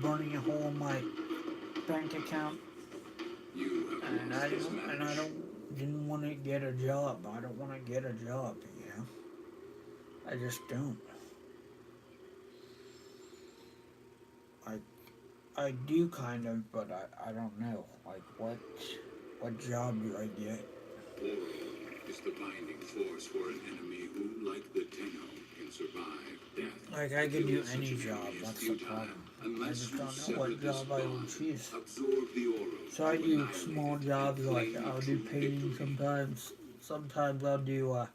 burning a hole in my bank account. And I didn't want to get a job. I don't want to get a job, I just don't. I do kind of, but I don't know. Like, what job do I get? Oral is the binding force for an enemy who, like the Tenno, can survive death. Like, I could do any job, that's the problem. I just don't know what job I would choose. So I do small jobs, like I'll do painting sometimes. Sometimes I'll do, I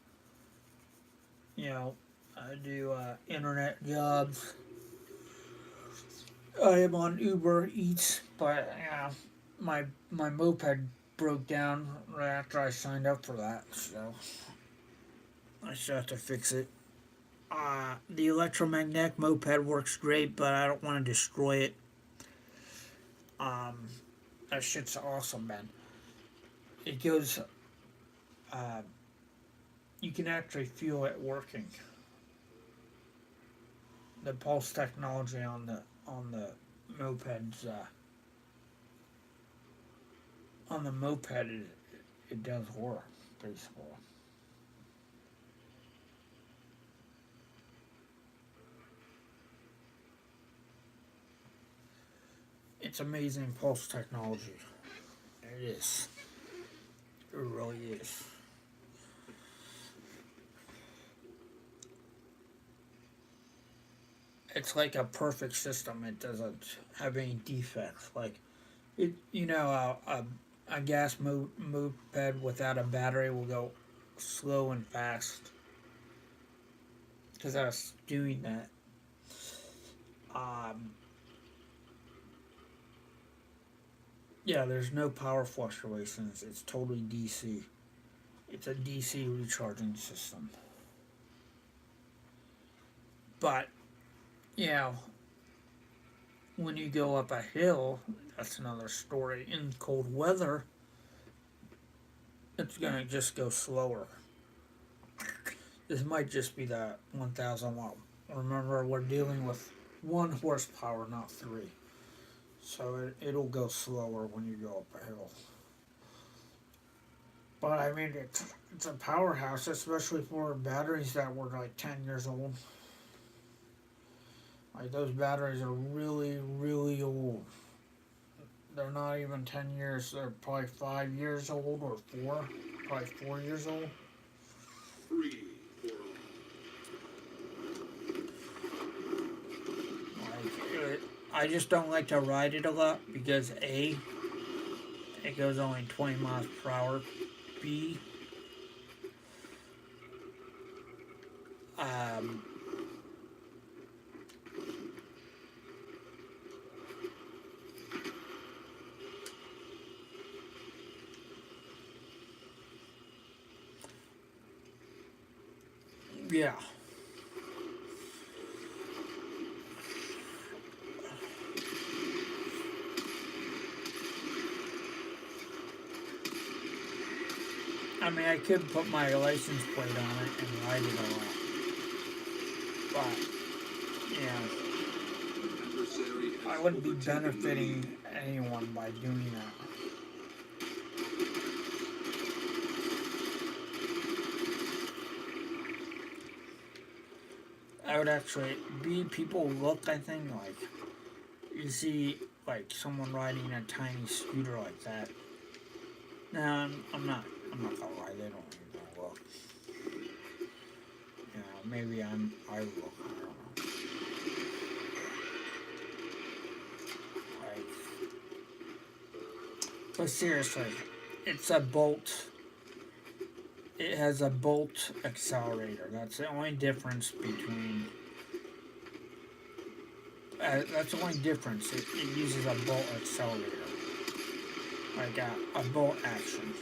do internet jobs. I am on Uber Eats, but my moped broke down right after I signed up for that, so I still have to fix it. The electromagnetic moped works great, but I don't want to destroy it. That shit's awesome, man. It goes, you can actually feel it working. The pulse technology on the mopeds, on the moped it does work, basically. It's amazing pulse technology. It is. It really is. It's like a perfect system. It doesn't have any defects. Like it, a gas moped without a battery will go slow and fast. Because I was doing that. Um, yeah, there's no power fluctuations. It's totally DC. It's a DC recharging system. But, you know, when you go up a hill, that's another story. In cold weather, it's going to just go slower. This might just be that 1,000 watt. Remember, we're dealing with 1 horsepower, not 3. So it'll go slower when you go up a hill. But I mean, it's a powerhouse, especially for batteries that were like 10 years old. Like those batteries are really, really old. They're not even 10 years. They're probably 5 years old or 4. Probably 4 years old. Free for all. Like, I just don't like to ride it a lot because A, it goes only 20 miles per hour. B, yeah. I mean, I could put my license plate on it and ride it a lot. But, yeah, I wouldn't be benefiting anyone by doing that. I would actually be people look, I think, like, you see, like, someone riding a tiny scooter like that. No, I'm not gonna lie, they don't even look. You know, maybe I look, I don't know. Like, but seriously, it's a bolt. It has a bolt accelerator. That's the only difference between. That's the only difference. It uses a bolt accelerator. Like a bolt action.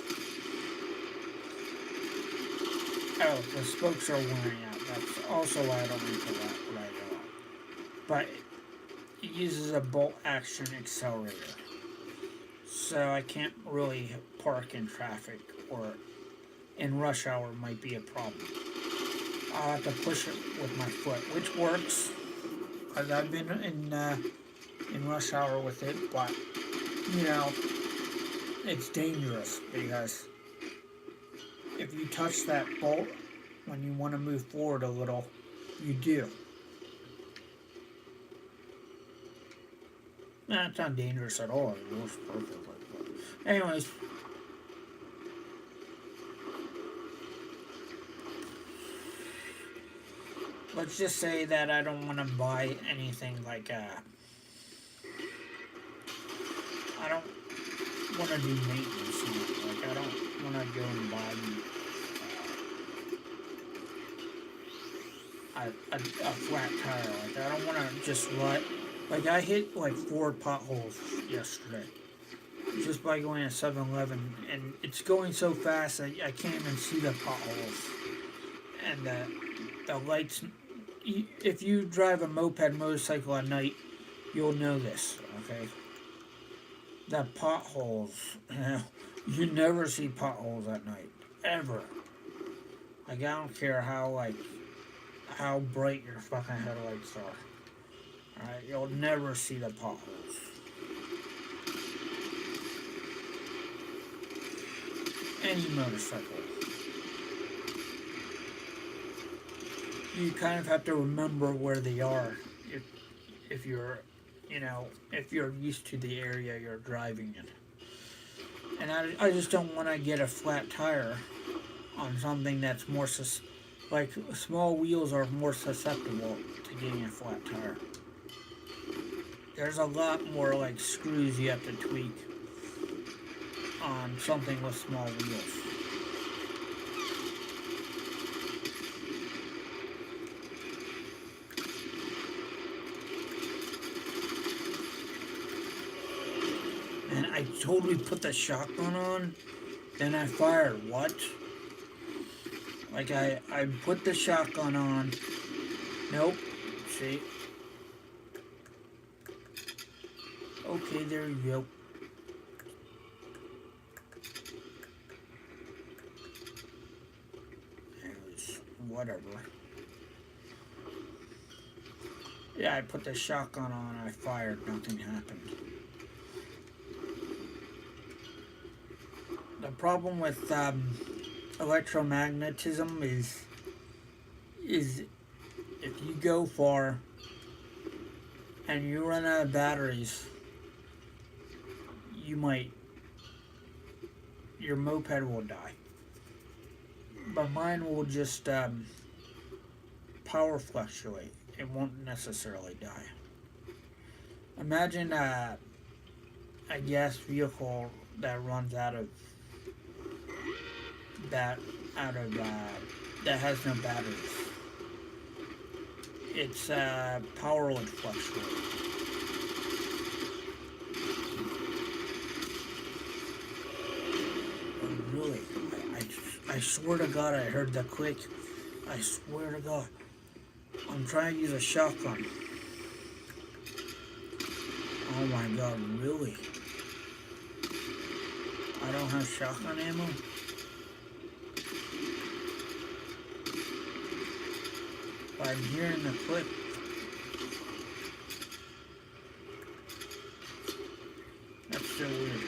Oh, the spokes are wearing out. That's also why I don't like to ride it on. But it uses a bolt action accelerator. So I can't really park in traffic, or in rush hour might be a problem. I'll have to push it with my foot, which works. I've been in rush hour with it, but you know, it's dangerous because if you touch that bolt when you want to move forward a little, you do. Nah, it's not dangerous at all. It works perfectly. But anyways, let's just say that I don't want to buy anything like I don't want to do maintenance. Like I don't want to go and buy a flat tire. Like I don't want to just ride. Like I hit like 4 potholes yesterday just by going to 7-Eleven, and it's going so fast that I can't even see the potholes. And the lights. If you drive a moped motorcycle at night, you'll know this. Okay. The potholes. You never see potholes at night, ever. Like I don't care how bright your fucking headlights are. Alright, you'll never see the potholes. any motorcycle. You kind of have to remember where they are if you're, if you're used to the area you're driving in. And I just don't want to get a flat tire on something that's more, like small wheels are more susceptible to getting a flat tire. There's a lot more like screws you have to tweak on something with small wheels. And I totally put the shotgun on, then I fired. What? Like I put the shotgun on. Nope. See? Okay, there you go. Anyways, whatever. Yeah, I put the shotgun on, I fired, nothing happened. The problem with electromagnetism is if you go far and you run out of batteries, your moped will die. But mine will just power fluctuate. It won't necessarily die. Imagine a gas vehicle that runs that has no batteries. Its power would fluctuate. Really, I swear to God, I heard the click. I swear to God, I'm trying to use a shotgun. Oh my God, really? I don't have shotgun ammo? I'm hearing the click. That's so weird.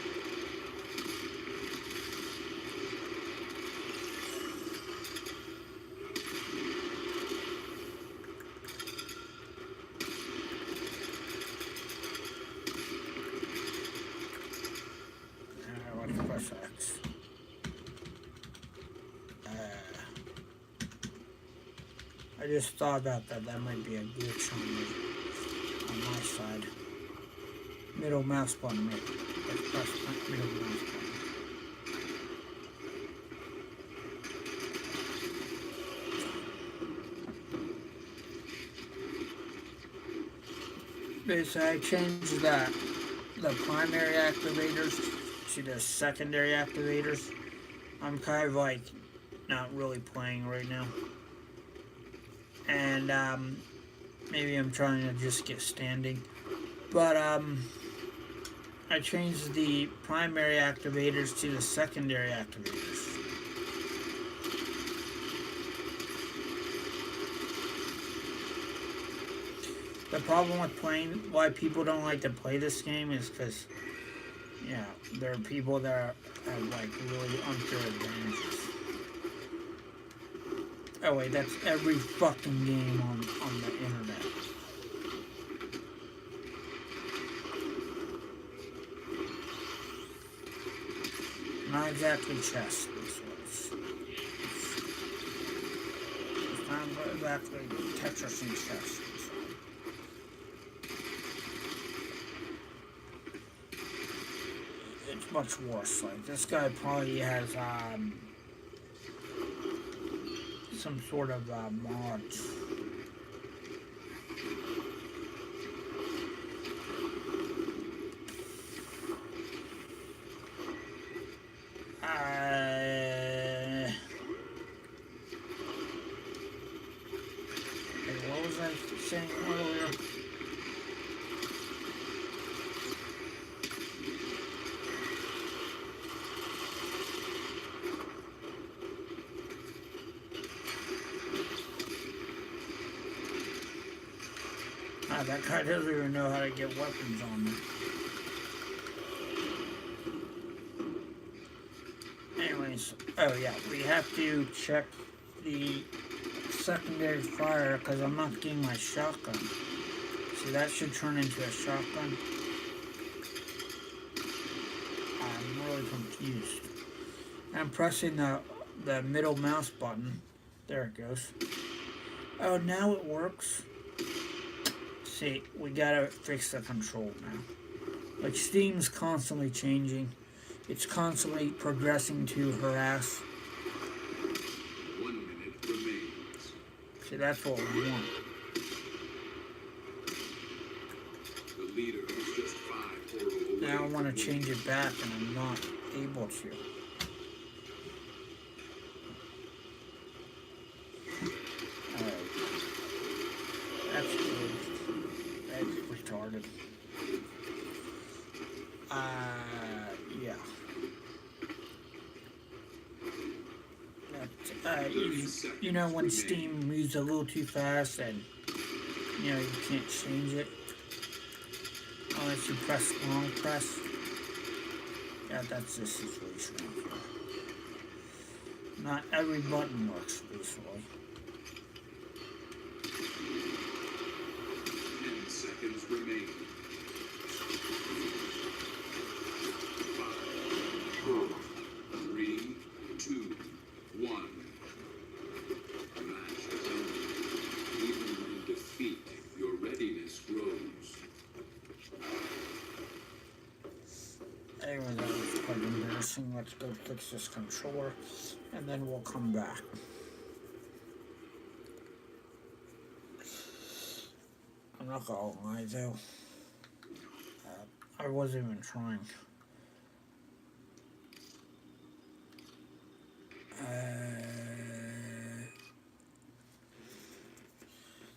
Let's press X. I just thought about that. That might be a glitch on my side. Middle mouse button. Let's press middle mouse button. Basically, I changed the primary activators to the secondary activators. I'm kind of like not really playing right now. And maybe I'm trying to just get standing. But I changed the primary activators to the secondary activators. The problem with why people don't like to play this game is because, yeah, there are people that have like really unfair advantages. Oh wait, that's every fucking game on the internet. Not exactly chess, this was. It's not exactly Tetris and chess. It's much worse. Like, this guy probably has, some sort of mods. What was I saying earlier? That guy doesn't even know how to get weapons on me. Anyway, anyways, oh yeah, we have to check the secondary fire because I'm not getting my shotgun. See, that should turn into a shotgun. I'm really confused. I'm pressing the middle mouse button. There it goes. Oh, now it works. See, we gotta fix the control now. Like, Steam's constantly changing. It's constantly progressing to harass. 1 minute remains. See, that's what we want. The leader is just 5 portal away. Now I want to from change winning. it back, and I'm not able to. Alright. That's good. That's retarded. Yeah. You know when Steam moves a little too fast and, you know, you can't change it unless you press long press. Yeah, that's the situation. Not every button works, basically. 10 seconds remain. 5, 4, 3, 2, 1. Match is over. Even in defeat, your readiness grows. Anyway, that was quite embarrassing. Let's go fix this controller, and then we'll come back. I'm not gonna lie though. I wasn't even trying.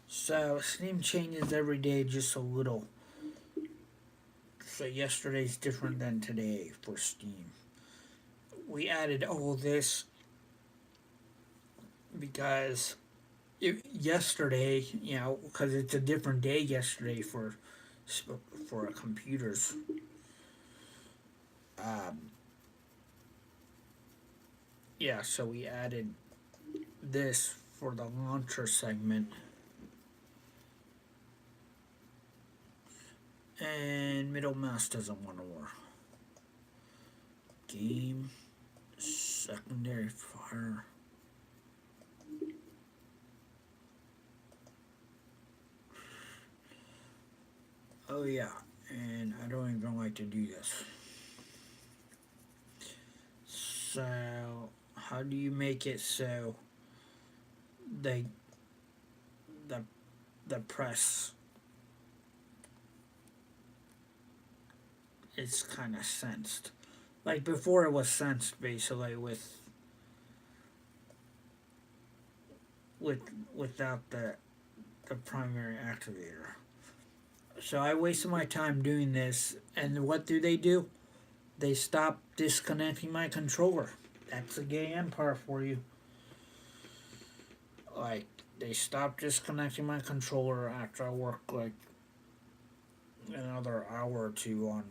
So Steam changes every day just a little. So yesterday's different than today for Steam. We added all this because yesterday, you know, because it's a different day yesterday for computers. Yeah, so we added this for the launcher segment. And middle mouse doesn't want to work. Game, secondary fire. Oh yeah, and I don't even like to do this. So, how do you make it so the press is kind of sensed? Like before, it was sensed basically without the primary activator. So I wasted my time doing this, and what do? They stop disconnecting my controller. That's a gay empire for you. Like, they stopped disconnecting my controller after I worked like another hour or two on.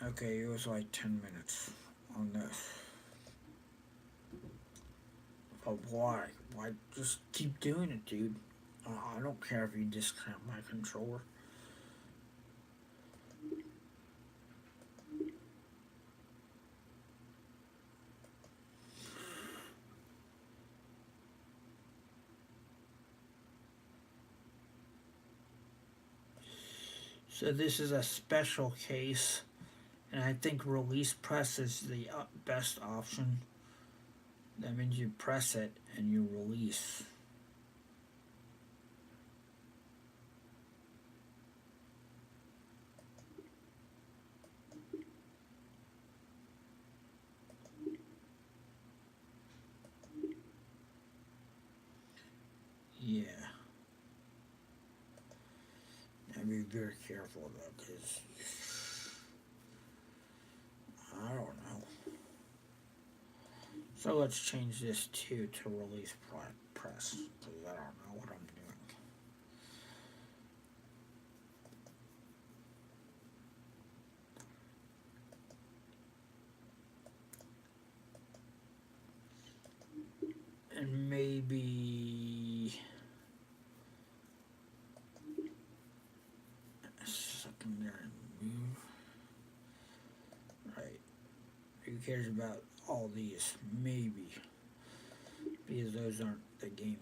Okay, it was like 10 minutes on this. But why? Why just keep doing it, dude? I don't care if you disconnect my controller. So this is a special case, and I think release press is the best option. That means you press it and you release. Yeah. Now be very careful about this. I don't know. So let's change this to release press, because I don't know what I'm doing. and maybe secondary move. Right. Who cares about all these? Maybe. Because those aren't the gameplay.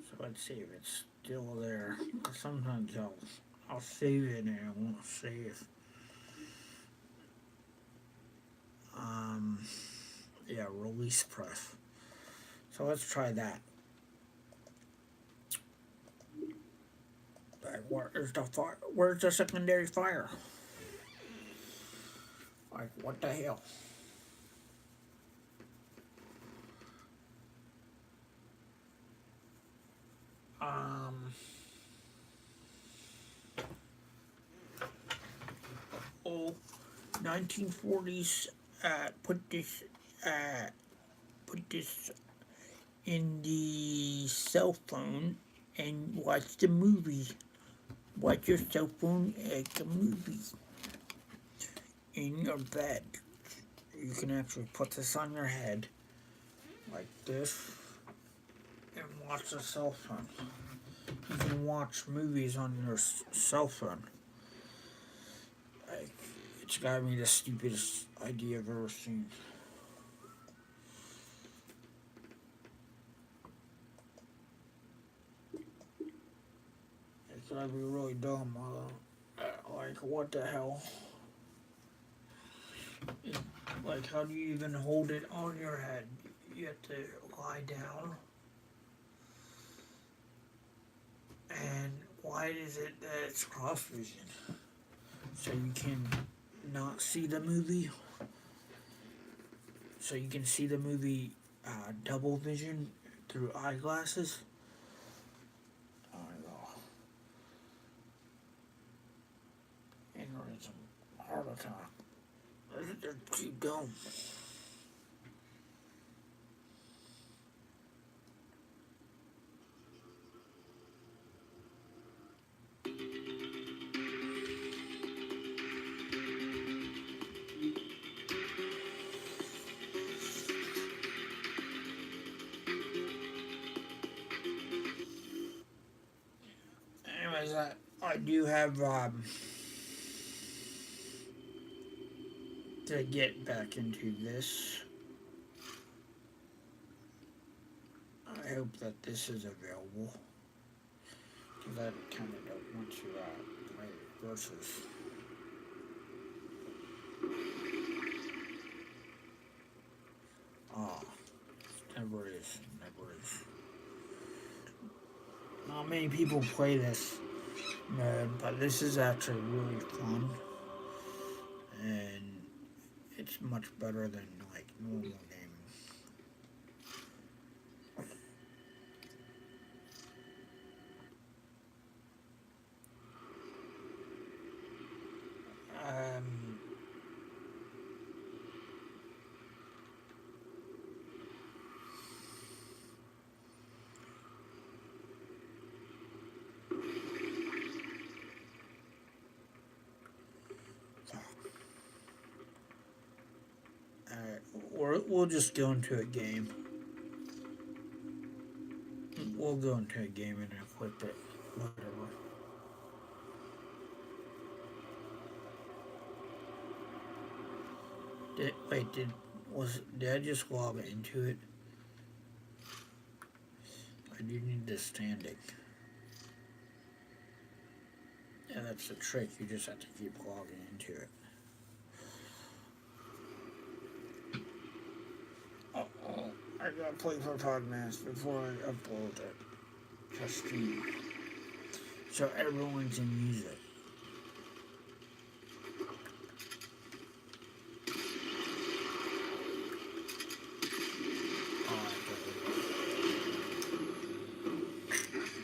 So let's see if it's still there. Sometimes I'll save it and it won't save. Yeah, release press. So let's try that. Where's the fire? Where's the secondary fire? Like, what the hell? Oh, 1940s. Put this in the cell phone and watch the movie. Watch your cell phone at the movie in your bed. You can actually put this on your head like this and watch the cell phone. You can watch movies on your cell phone. Like, it's gotta be the stupidest idea I've ever seen. It's gotta be really dumb. Like, what the hell? Like, how do you even hold it on your head? You have to lie down. And why is it that it's cross vision? So you can not see the movie? So you can see the movie double vision through eyeglasses? Oh my god. Aneurysm, heart attack. They're too dumb. Anyways, I do have to get back into this. I hope that this is available. Because I kind of don't want to play versus. Oh, never is. Not many people play this mode, but this is actually really fun. And it's much better than like normal gaming. We'll just go into a game. We'll go into a game and equip it. Whatever. Did I just log into it? I do need the standing. Yeah, that's the trick. You just have to keep logging into it. I gotta play for Podmas before I upload it to Steam, so everyone can use it.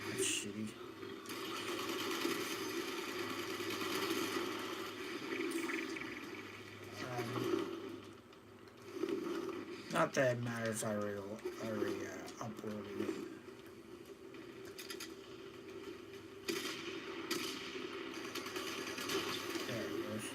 That's shitty. Not that it matters, I already uploaded it. There it goes.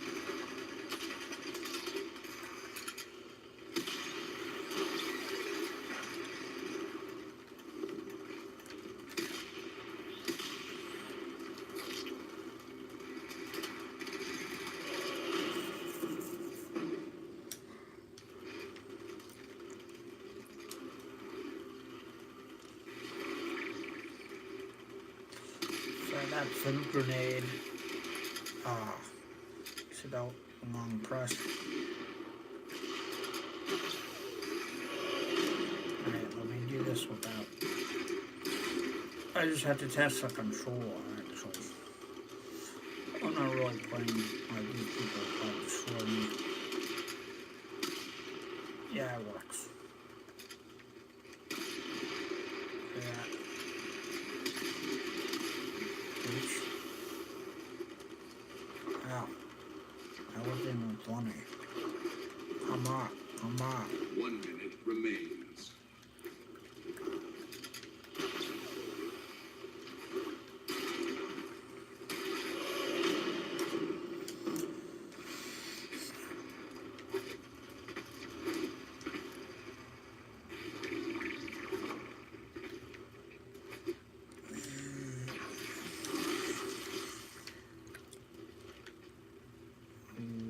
So that's a grenade. It's about long press. Alright, let me do this without. I just have to test the control actually. I'm not really playing like these people try to destroy me. Yeah, it works. Yeah. Oops. Ow. That wasn't even funny. Come on, come on. 1 minute remains.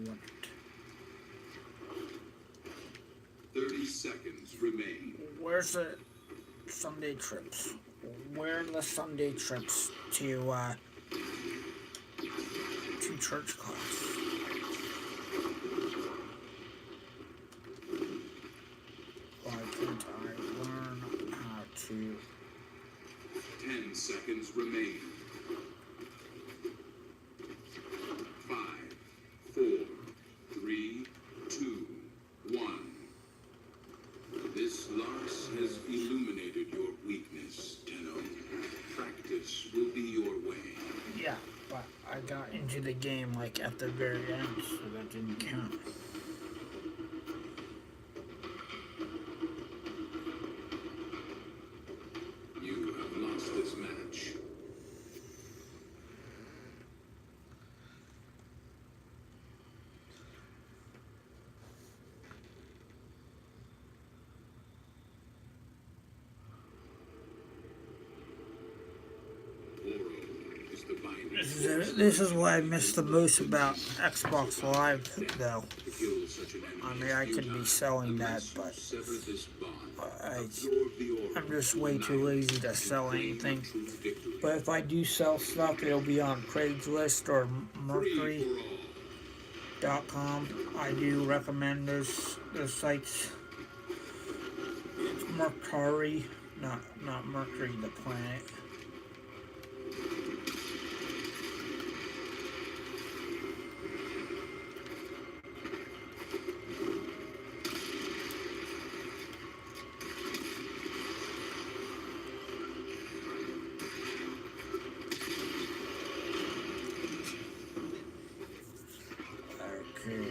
What? 30 seconds remain. Where's the Sunday trips? Where are the Sunday trips to church class? Why can't I learn how to? 10 seconds remain. 5, 4, 3, 2, 1. This loss has illuminated your weakness, Tenno. Practice will be your way. Yeah, but I got into the game like at the very end, so that didn't count. You have lost this match. Oro is the binding This is what I miss the most about Xbox Live, though. to kill such an enemy I mean, I as could be futile selling that, unless you but sever this bond. I, Absorb the Oro I'm just to way unite too lazy to and sell claim anything. a true victory. But if I do sell stuff, it'll be on Craigslist or Free for all. Mercury.com. I do recommend those sites. It's Mercari, not Mercury the planet. Okay.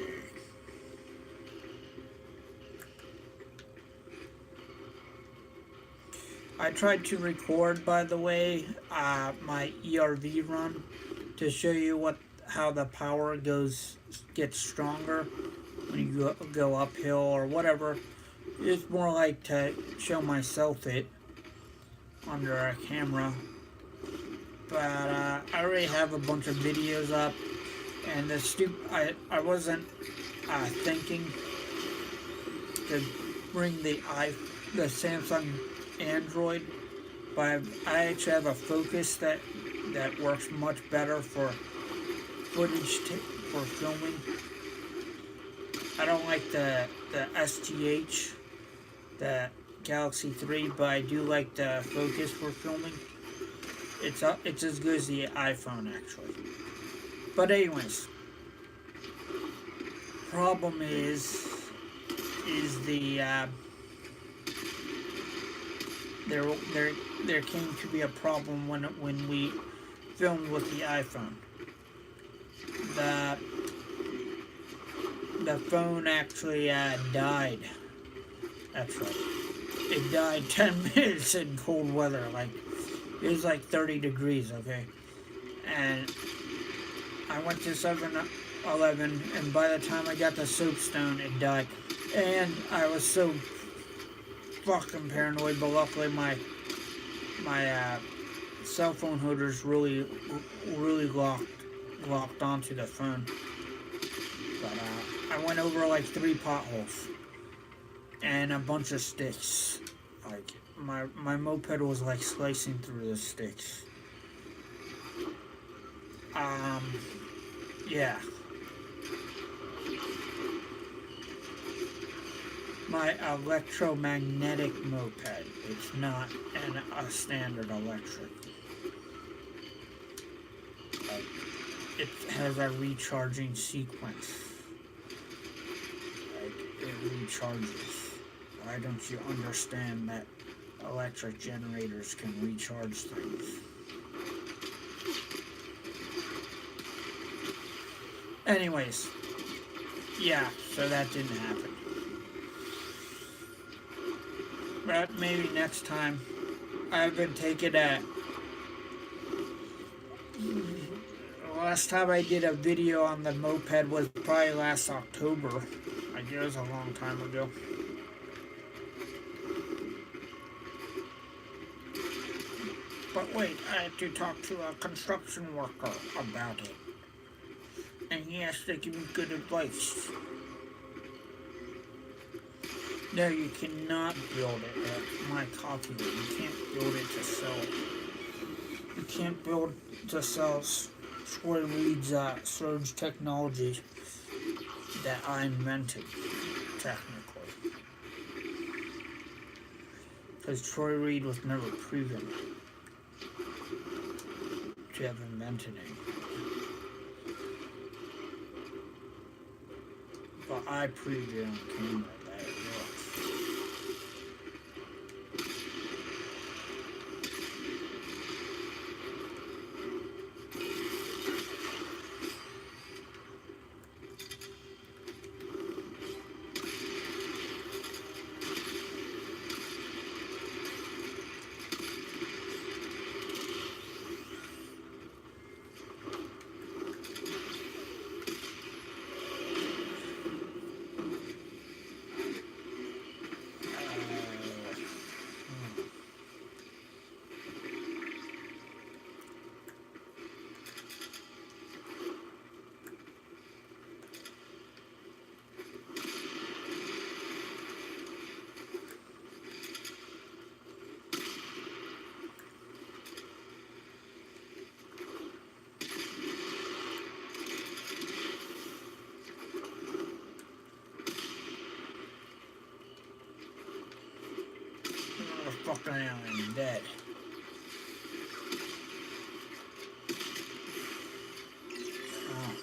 I tried to record, by the way, my ERV run to show you how the power gets stronger when you go uphill or whatever. It's more like to show myself it under a camera. But I already have a bunch of videos up, and I wasn't thinking to bring the Samsung Android, but I actually have a Focus that works much better for footage for filming. I don't like the SGH, the Galaxy 3, but I do like the Focus for filming. It's as good as the iPhone actually. But anyways, problem is the there came to be a problem when we filmed with the iPhone. The phone actually died That's right. It died 10 minutes in cold weather. Like, it was like 30 degrees, okay? And I went to 7-Eleven, and by the time I got the soapstone, it died. And I was so fucking paranoid, but luckily my cell phone holder's really locked onto the phone. But I went over like 3 potholes and a bunch of sticks. Like my moped was like slicing through the sticks. Yeah. My electromagnetic moped. It's not a standard electric. It has a recharging sequence. Like, it recharges. Why don't you understand that electric generators can recharge things? Anyways, yeah, so that didn't happen. But maybe next time. I've been taking last time I did a video on the moped was probably last October. I guess it was a long time ago. But wait, I had to talk to a construction worker about it. And he has to give me good advice. No, you cannot build it. That's my copyright. You can't build it to sell it. You can't build to sell Troy Reed's surge technology that I invented, technically. Because Troy Reed was never proven to have invented it. But I proved it on camera that it works. Fucking alien dead. Oh.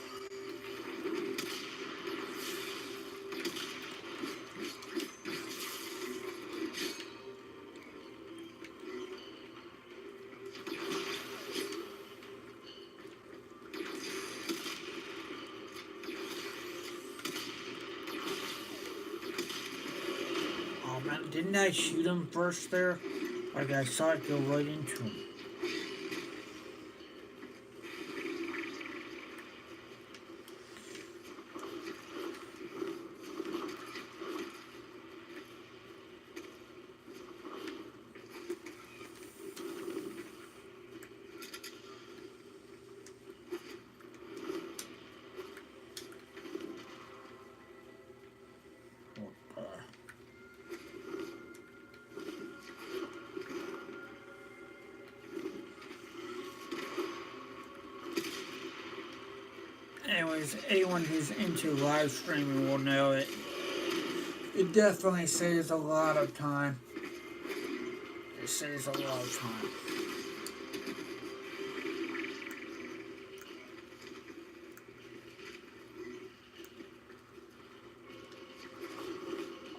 Oh man, didn't I shoot him first there? Like I saw it go right into him. Anyways, anyone who's into live streaming will know it. It definitely saves a lot of time. It saves a lot of time.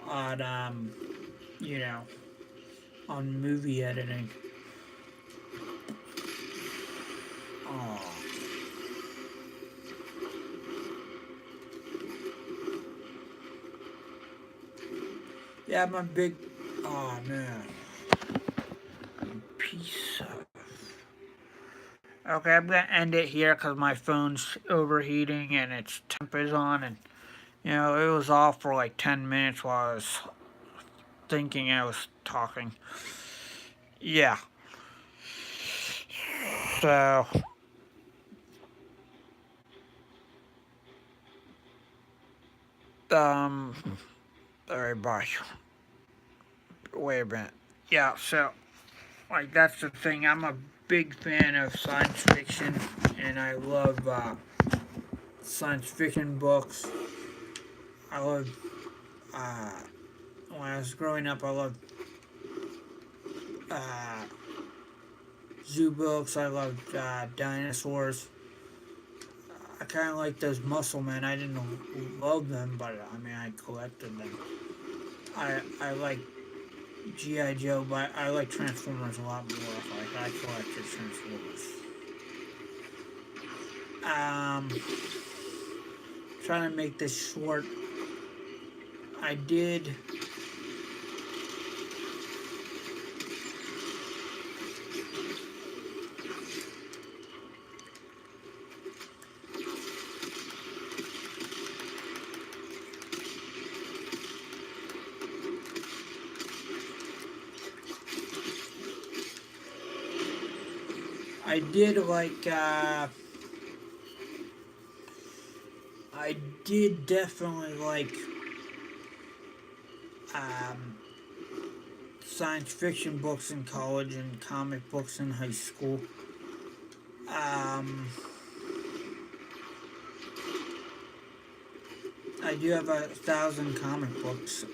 On, you know, on movie editing. Oh. Yeah, I'm a big. Oh man. Piece of. Okay, I'm gonna end it here because my phone's overheating and its temp is on, and you know it was off for like 10 minutes while I was thinking I was talking. Yeah. So. Um. Alright, bye. Wait a minute. Yeah. So, like, that's the thing. I'm a big fan of science fiction, and I love science fiction books. I love. Uh, when I was growing up, I loved uh, zoo books. I loved dinosaurs. I kind of like those muscle men. I didn't love them, but I mean, I collected them. I like GI Joe, but I like Transformers a lot more. Like I collected Transformers. Trying to make this short. I did. I did like. I did definitely like science fiction books in college and comic books in high school. I do have 1,000 comic books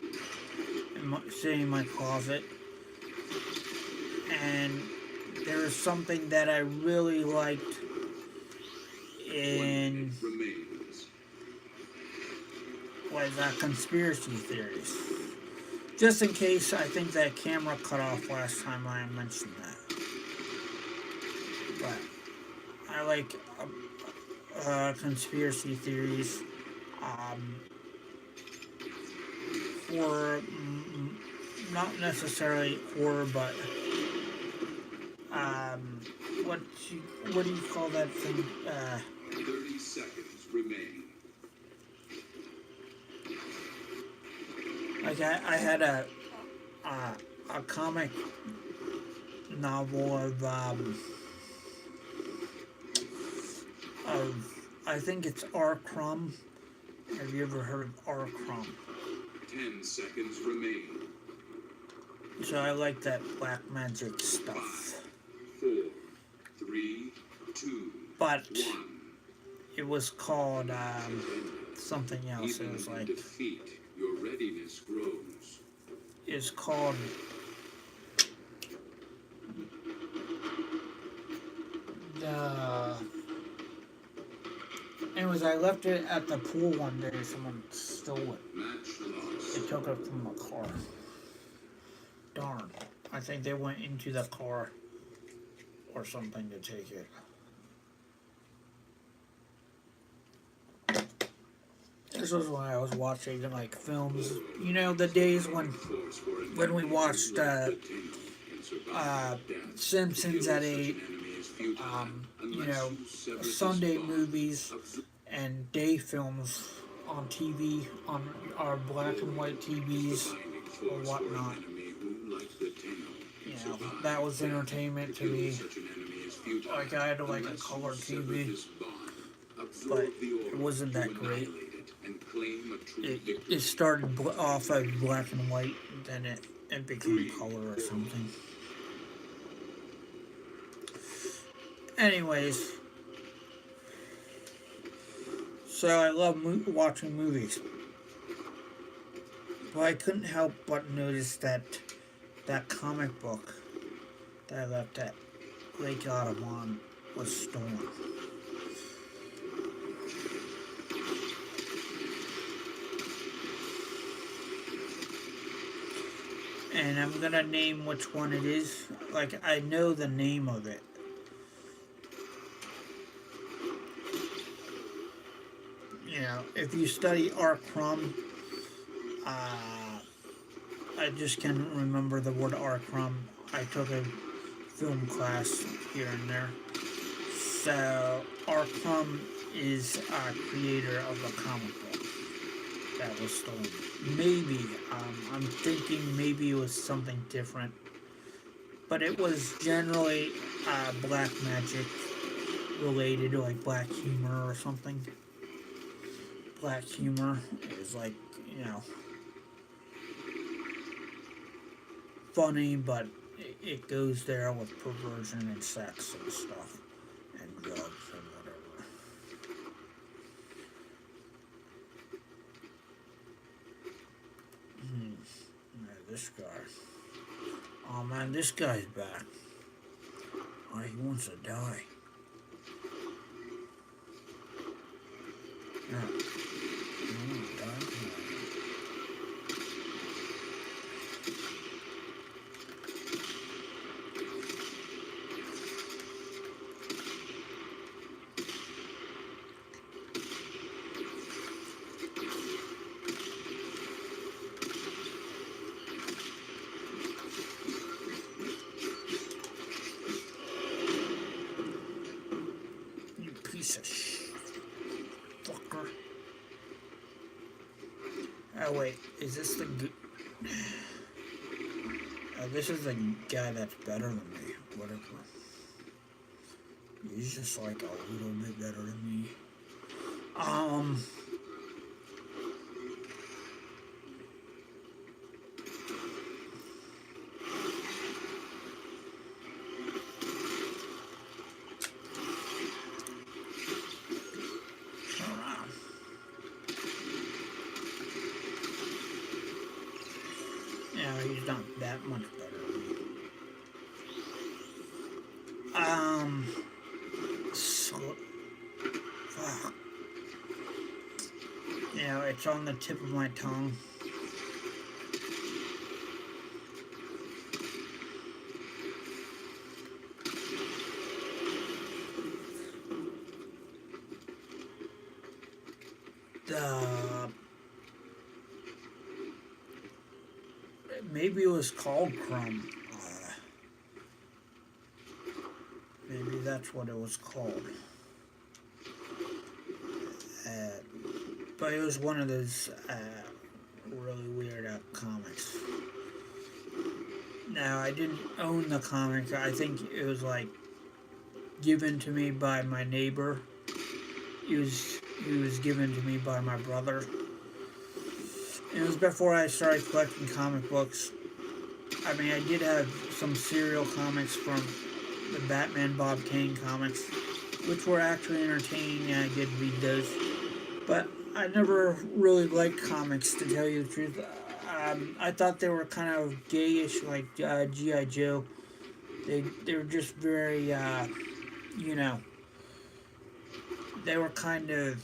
sitting in my closet, and there is something that I really liked in was conspiracy theories. Just in case, I think that camera cut off last time I mentioned that. But I like conspiracy theories. Horror, not necessarily horror, but what what do you call that thing? 30 seconds remain. Like I had a comic novel of I think it's R. Crumb. Have you ever heard of R. Crumb? 10 seconds remain. So I like that black magic stuff. 5, 4, 3, 2, But 1. it was called something else. Even It was in like defeat, your readiness grows. it's called the. Anyways, I left it at the pool one day. Someone stole it. Match lost. They took it from my car. Darn. I think they went into the car or something to take it. This was when I was watching like films. You know, the days when we watched Simpsons at 8, you know, Sunday movies and day films on TV, on our black and white TVs or whatnot. You know, that was entertainment to me. Like I had like a color TV, but it wasn't that great. It started off as black and white, then it became color or something. Anyways, so I love watching movies, but I couldn't help but notice that comic book that I left at Lake Audubon was stolen. And I'm gonna name which one it is. Like, I know the name of it. You know, if you study R. Crumb, I just can't remember the word Arcrum. I took a film class here and there. So Arcrum is a creator of a comic book that was stolen. Maybe I'm thinking maybe it was something different, but it was generally black magic related, to like black humor or something. Black humor is like, you know, funny, but it goes there with perversion and sex and stuff and drugs and whatever. This guy. Oh man, this guy's back. Oh, he wants to die. Yeah. You piece of fucker. Oh wait, is this the this is the guy that's better than me. Whatever. He's just like a little bit better than me. Yeah, he's not that much better than me. So, fuck. You know, it's on the tip of my tongue. Maybe it was called Crumb. Maybe that's what it was called. But it was one of those really weird comics. Now, I didn't own the comic. I think it was like given to me by my neighbor. He was given to me by my brother. It was before I started collecting comic books. I mean, I did have some serial comics from the Batman Bob Kane comics, which were actually entertaining, and I did read those. But I never really liked comics, to tell you the truth. I thought they were kind of gayish, like G.I. Joe. They were just very, you know, they were kind of,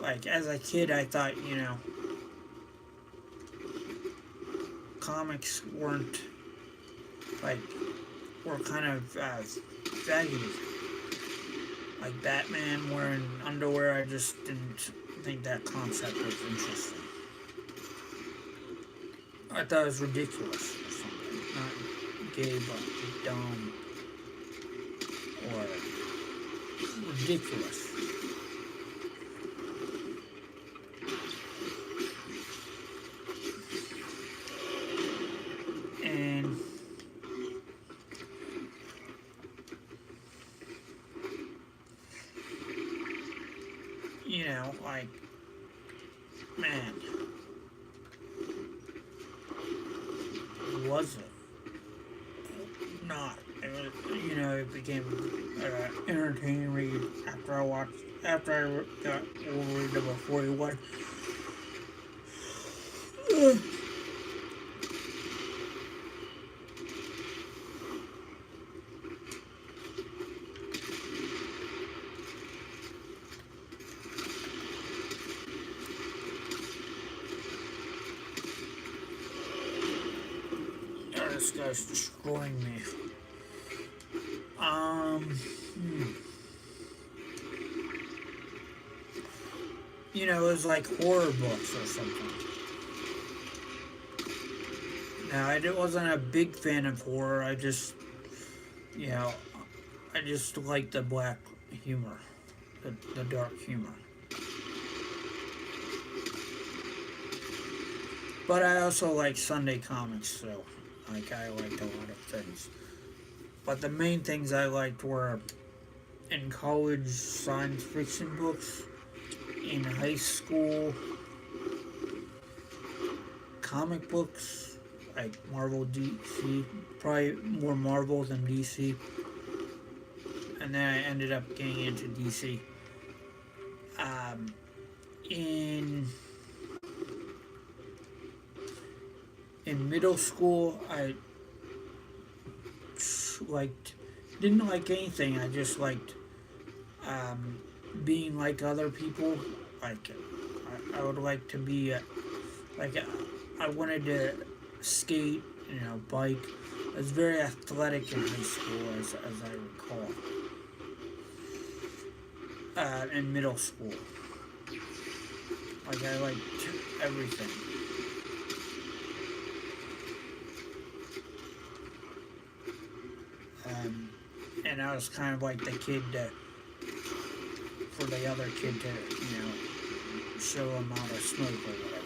like, as a kid, I thought, you know, comics weren't, like, were kind of faggoty. Like Batman wearing underwear, I just didn't think that concept was interesting. I thought it was ridiculous or something. Not gay, but dumb. Or ridiculous. And you know, like, man, was it not? It was, you know, it became entertaining read after I got over number 41. This guy's destroying me. you know, it was like horror books or something. Now, wasn't a big fan of horror. I just, you know, I just like the black humor, the dark humor. But I also like Sunday comics, so like I liked a lot of things. But the main things I liked were in college science fiction books, in high school comic books like Marvel, DC, probably more Marvel than DC, and then I ended up getting into DC. In middle school, I liked didn't like anything. I just liked being like other people. Like I would like to be like I wanted to skate, you know, bike. I was very athletic in high school, as I recall. In middle school, like I liked everything. And I was kind of like the kid for the other kid to, you know, show him how to smoke or whatever.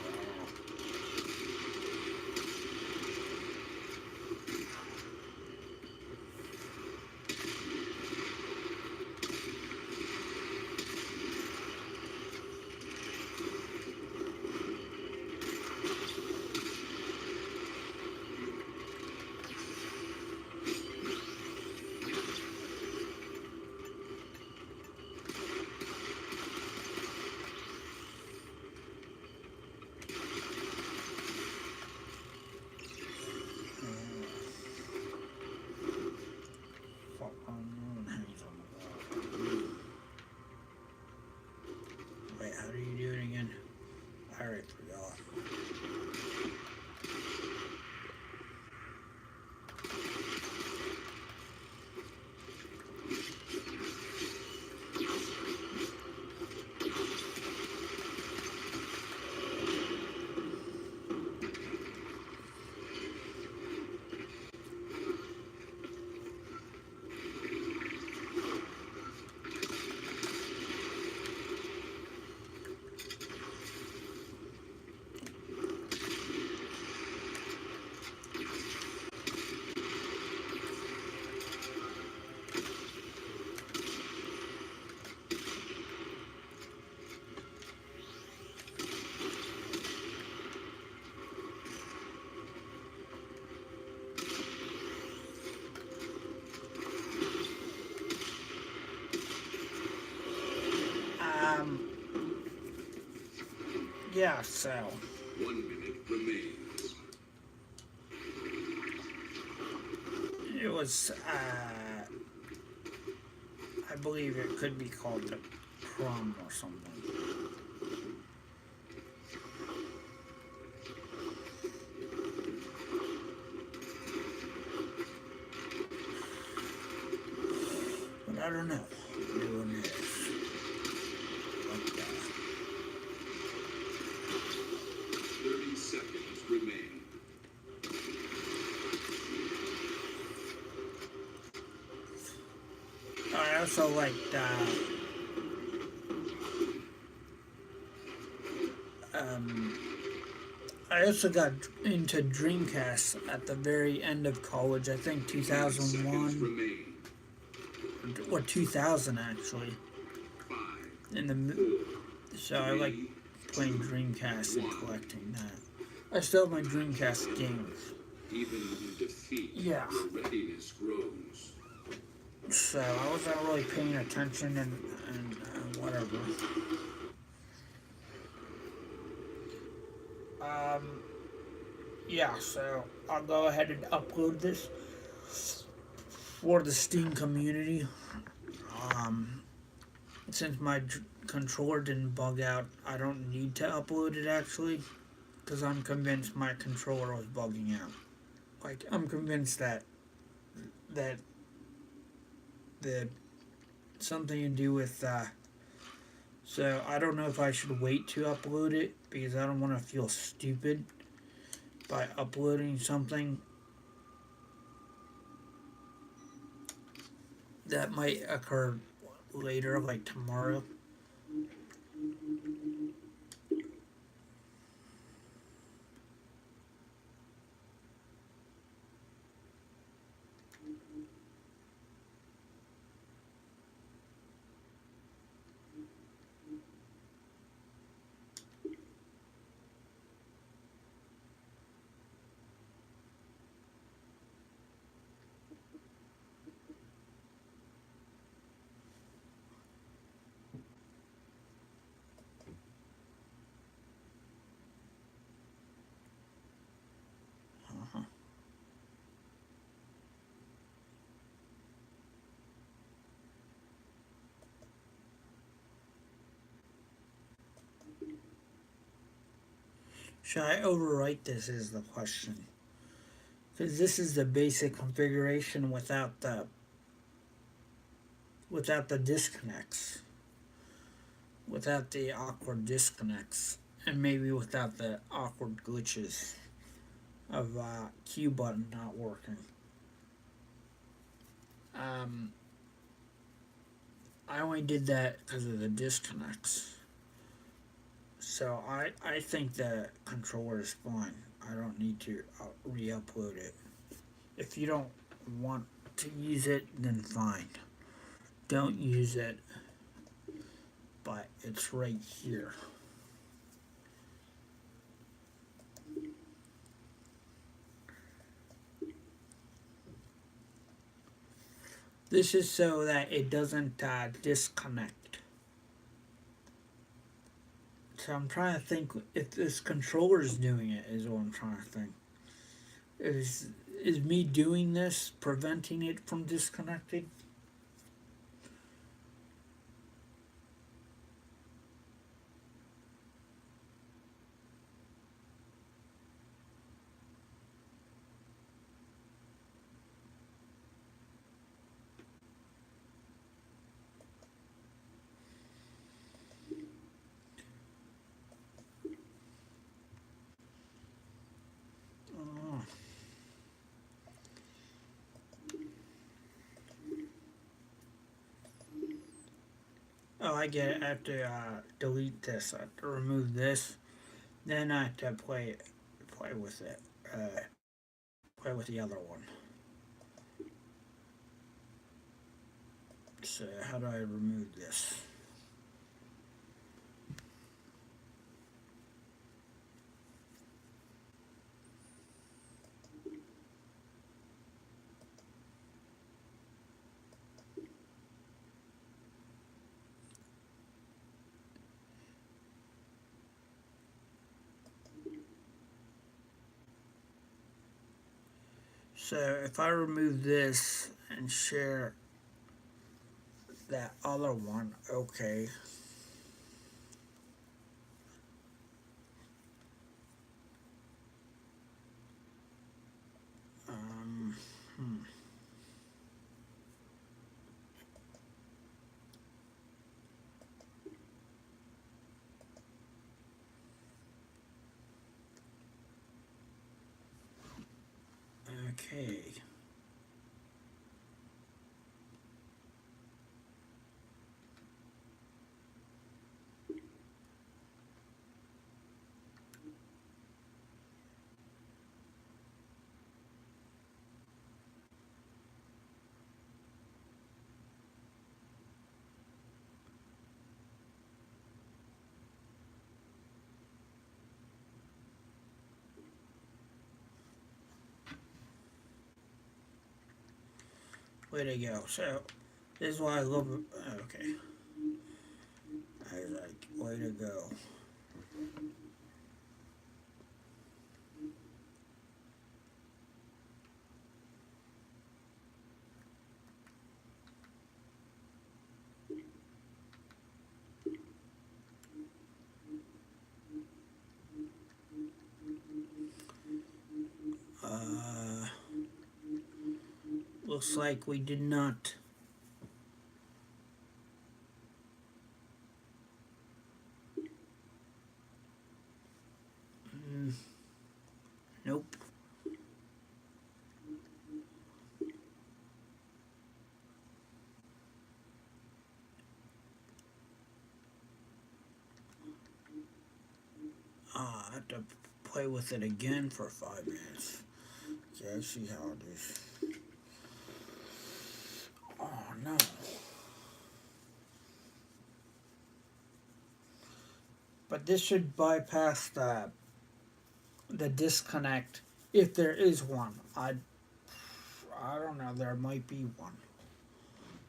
Wait, how do you do it again? I already forgot. Yeah, so 1 minute remains. it was, I believe it could be called the prom or something. But I don't know. Doing this. Like that. 30 seconds remain. I also liked, I also got into Dreamcast at the very end of college. I think 2001 or 2000 actually. In the so I like playing Dreamcast and collecting that. I still have my Dreamcast games. Even in defeat, Yeah. your readiness grows. So I wasn't really paying attention and whatever. Yeah, so I'll go ahead and upload this for the Steam community. Since my controller didn't bug out, I don't need to upload it actually, because I'm convinced my controller was bugging out. Like, I'm convinced that the something to do with So I don't know if I should wait to upload it because I don't want to feel stupid by uploading something that might occur later, like tomorrow. Uh-huh. Should I overwrite this is the question. Because this is the basic configuration without the disconnects. Without the awkward disconnects. And maybe without the awkward glitches of Q button not working. Um, I only did that because of the disconnects. So I think the controller is fine. I don't need to re-upload it. If you don't want to use it, then fine. Don't use it, but it's right here. This is so that it doesn't disconnect. So I'm trying to think if this controller is doing it, is what I'm trying to think. Is me doing this preventing it from disconnecting? Oh. Oh, I get it. I have to delete this. I have to remove this. Then I have to play with it. Play with the other one. So how do I remove this? So if I remove this and share that other one, okay. Um, hmm. Okay. Way to go. So this is why I love it. Okay. I was like, way to go. Uh, looks like we did not have to play with it again for 5 minutes. Okay, I see how it is. Oh no. But this should bypass the disconnect if there is one. I don't know. There might be one.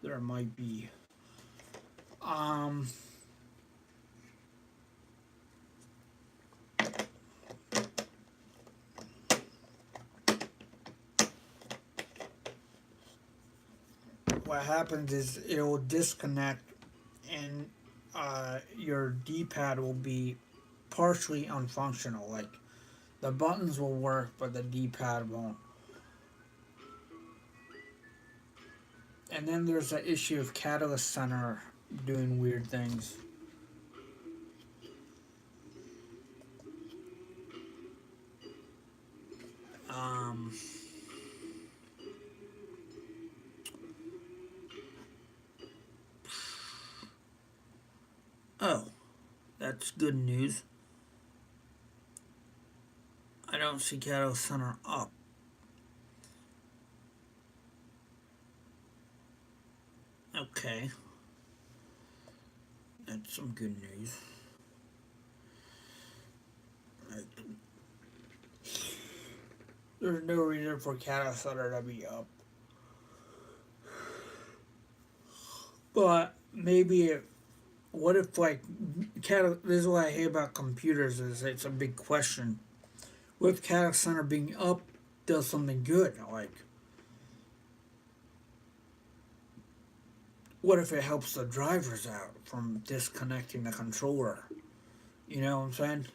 There might be. What happens is it will disconnect, and your D-pad will be partially unfunctional. Like the buttons will work, but the D-pad won't. And then there's the issue of Catalyst Center doing weird things. Oh, that's good news. I don't see Catalyst Center up. Okay. That's some good news. There's no reason for Catalyst Center to be up. But maybe what if like this is what I hate about computers is it's a big question. What if Catalyst Center being up does something good? Like what if it helps the drivers out from disconnecting the controller? You know what I'm saying?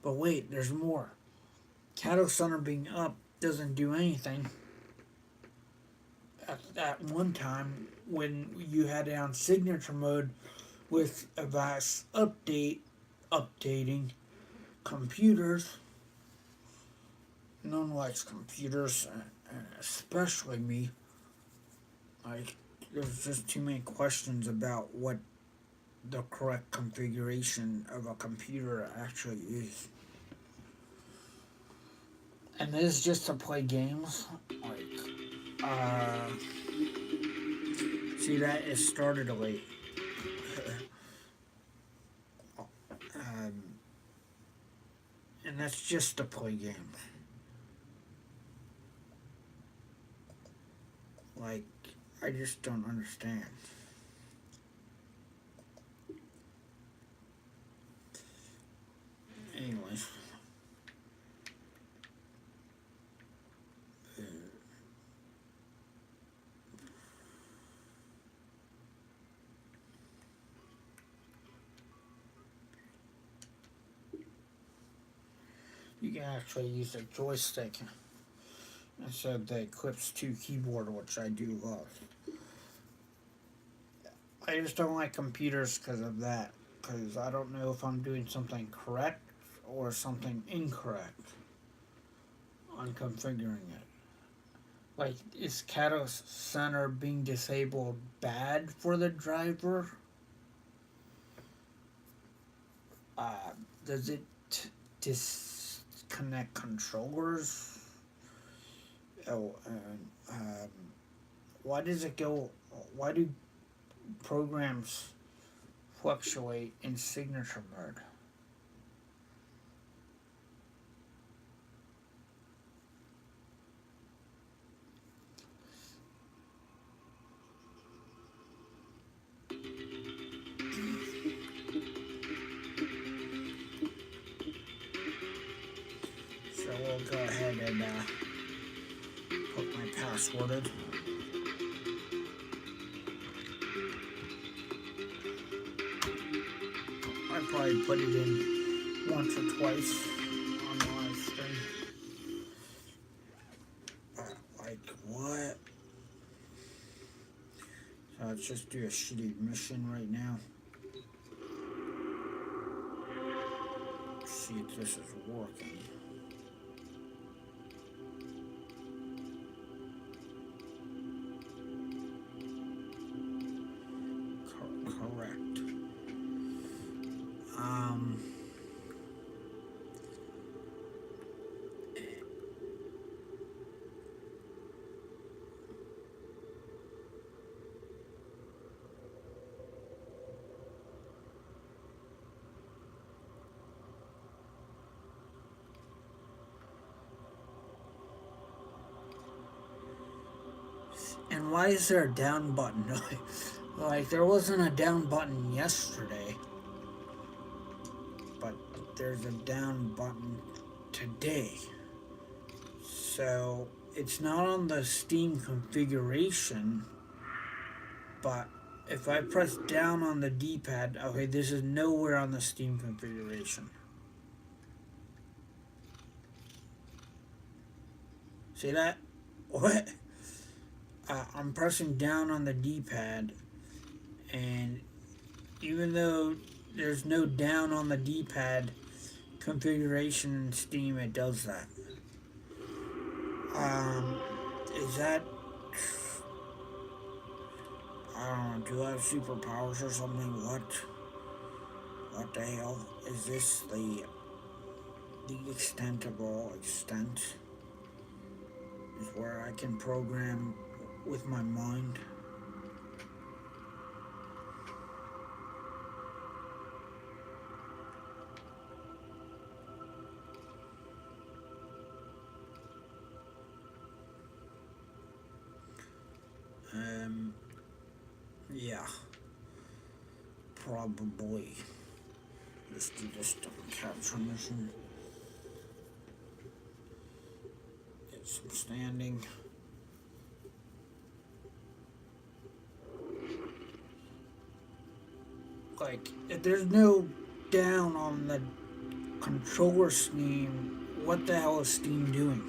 But wait, there's more. Catalyst Center being up doesn't do anything. At one time, when you had it on signature mode with a vast updating computers, no one likes computers, especially me. Like, there's just too many questions about what the correct configuration of a computer actually is. And this is just to play games. Like, see that? It started late. And that's just to play games. Like, I just don't understand. Anyways. You can actually use a joystick instead of the Eclipse 2 keyboard, which I do love. I just don't like computers because of that. Because I don't know if I'm doing something correct or something incorrect on configuring it. Like, is Catalyst Center being disabled bad for the driver? Does it disconnect controllers? Oh, why does it go? Why do programs fluctuate in signature mode? So we'll go ahead and put my password in. I probably put it in once or twice on the live stream. Like what? So let's just do a shitty mission right now. See if this is working. Correct. And why is there a down button? Like, there wasn't a down button yesterday, but there's a down button today. So it's not on the Steam configuration, but if I press down on the D-pad, okay, this is nowhere on the Steam configuration. See that? What? I'm pressing down on the D-pad, and even though there's no down on the D-pad configuration in Steam, it does that. Is that... I don't know, do I have superpowers or something? What the hell? Is this the extent of all extent? Is where I can program with my mind? Yeah. Probably. Just do this capture mission. Get some standing. Like, if there's no down on the controller Steam, what the hell is Steam doing?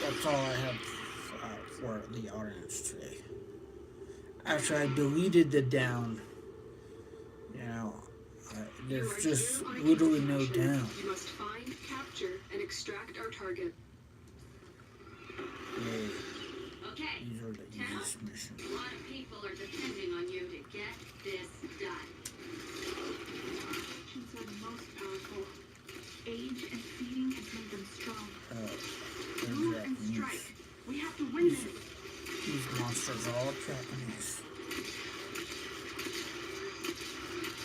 That's all I have for the audience today. Actually, I deleted the down. You know, there's just literally no down. You must find, capture, and extract our target. Yay. Okay. These are the easiest missions. A lot of people are depending on you to get this done. Actions are most powerful. Age and feeding has made them strong. Move and strike. We have to win this. These monsters are all Japanese.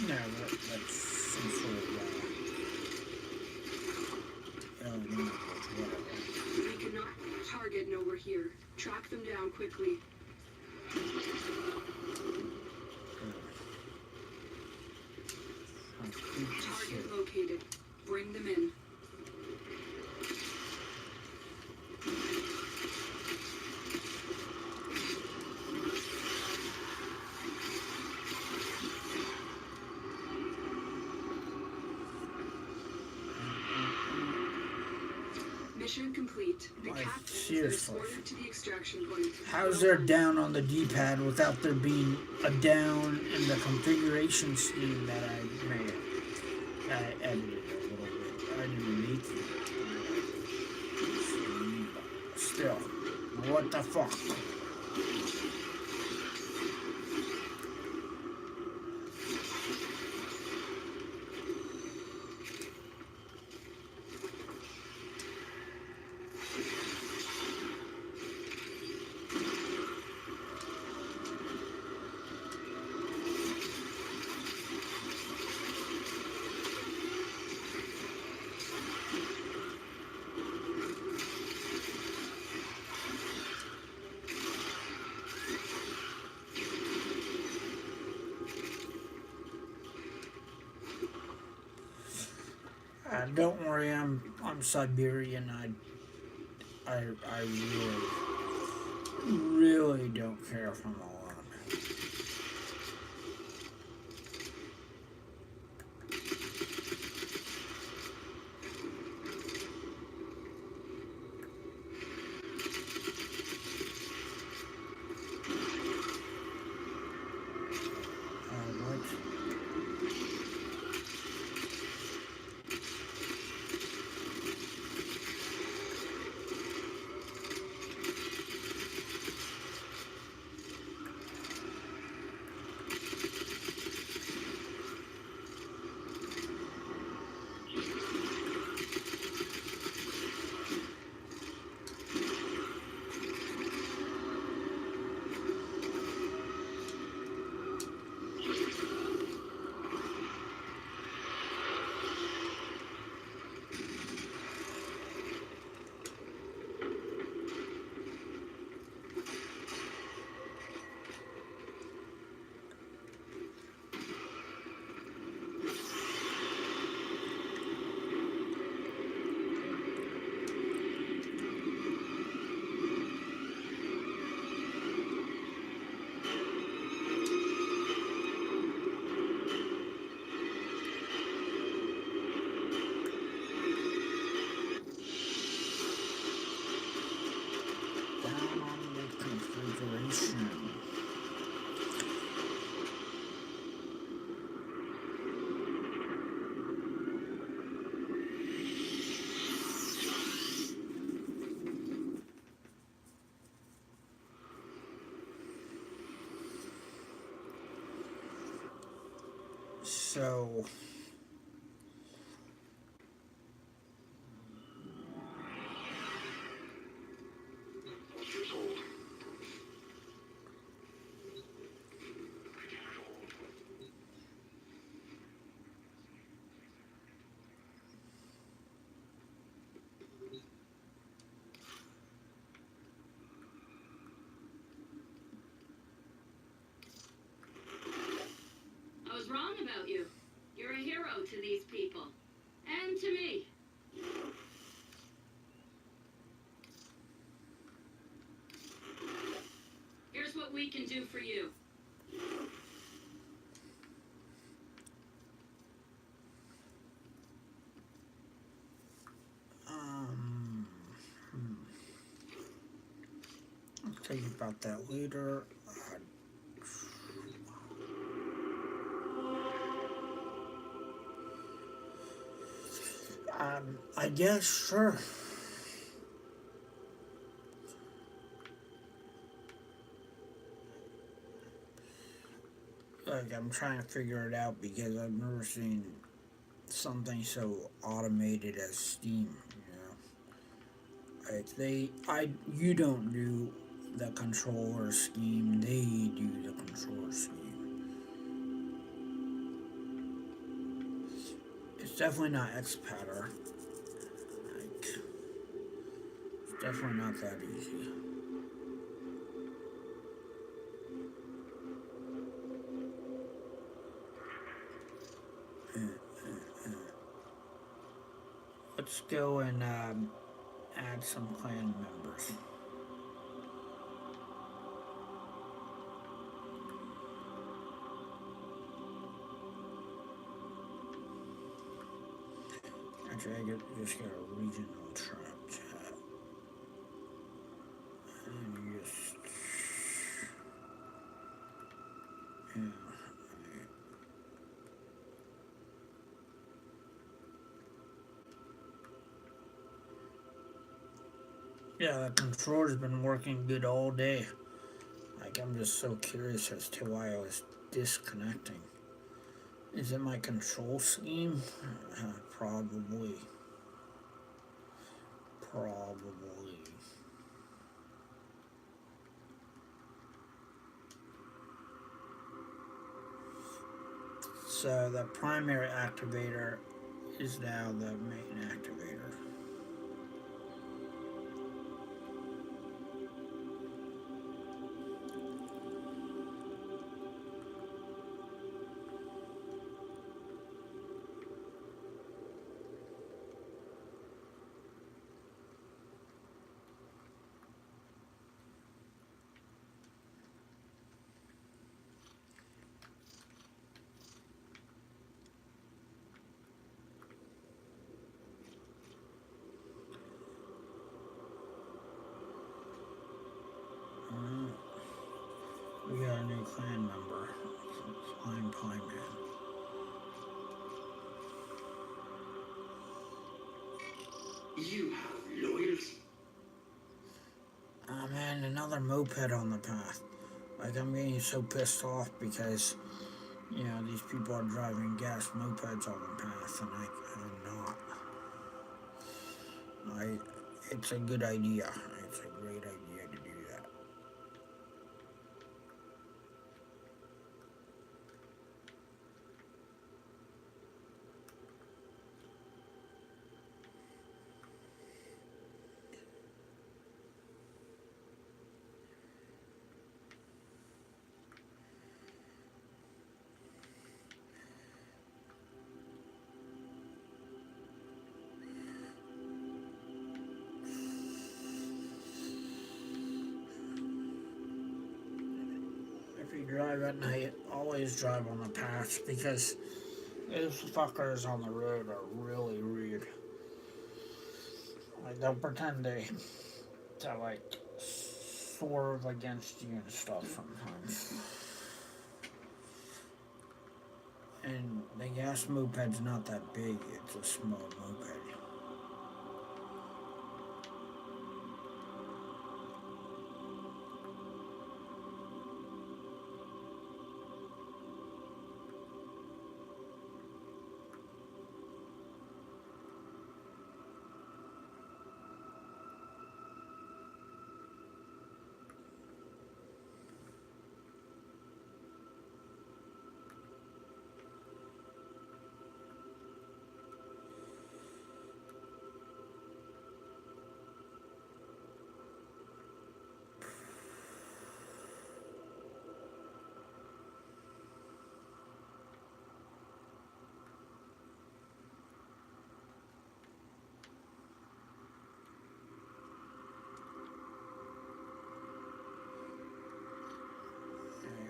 No, that's some sort of whatever. We cannot target nowhere here. Track them down quickly. Target located. Bring them in. Mission complete. The Like, captain is seriously. escorted to the extraction point. How's there down on the D-pad without there being a down in the configuration scheme that I made? I edited it a little bit. I didn't make it. Still, what the fuck? Don't worry, I'm Siberian. I really don't care if I'm alone. decoration. So Posters hold. I was wrong about you. You're a hero to these people. And to me. Here's what we can do for you. I'll tell you about that later. I guess, sure. Like, I'm trying to figure it out because I've never seen something so automated as Steam, you know. Like, you don't do the controller scheme, they do the controller scheme. It's definitely not Xpatter. Like, it's definitely not that easy. Let's go and add some clan members. Actually, just get a regional trap chat. And you just... Yeah. Yeah, the controller's been working good all day. Like, I'm just so curious as to why I was disconnecting. Is it my control scheme? Probably. So the primary activator is now the main activator. We got a new clan member, Slime Pie Man. You have loyalty. Oh man, another moped on the path. Like, I'm getting so pissed off because, you know, these people are driving gas mopeds on the path and I'm not. It's a good idea. It's a great idea to do that. If you drive at night, always drive on the path because those fuckers on the road are really rude. Like, they'll pretend to like swerve against you and stuff sometimes. And the gas moped's not that big, it's a small moped.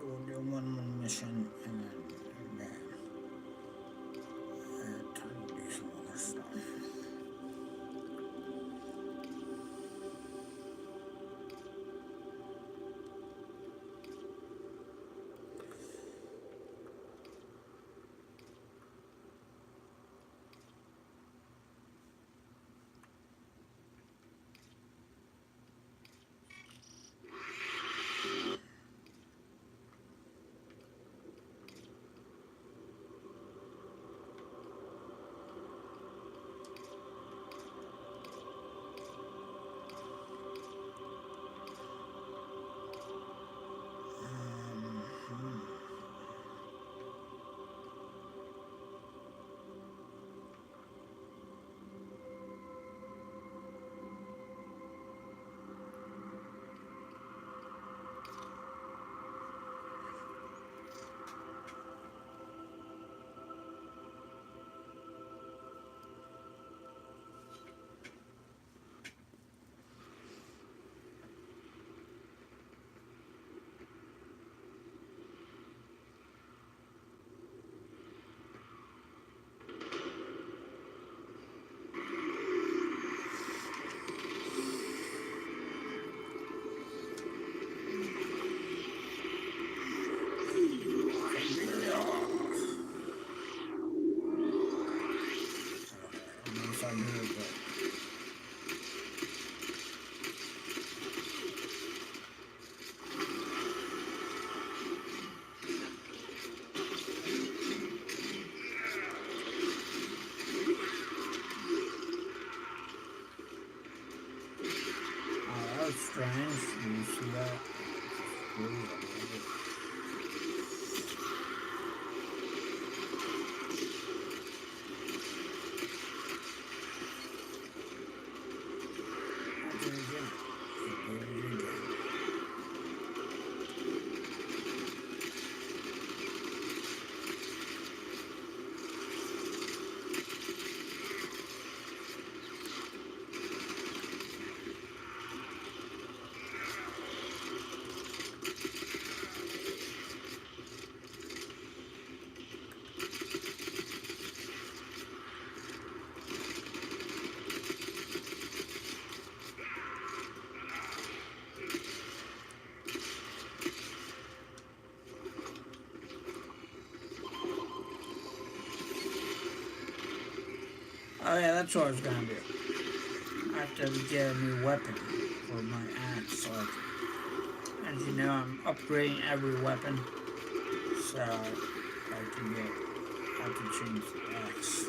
We'll do one more mission and then time to do some other stuff. Strange, do you see that? Really, I love it. I did it again. I did it again. Oh yeah, that's what I was gonna do. I have to get a new weapon for my axe. Like, as you know, I'm upgrading every weapon, so I have to change the axe.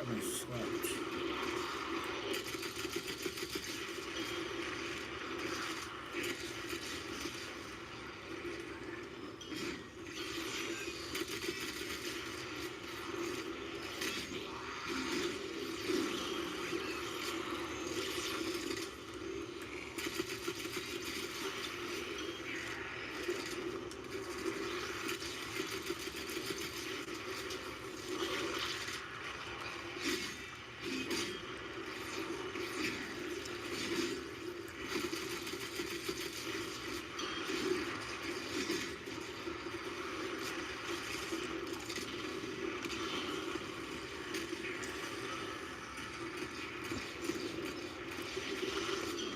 Overslept.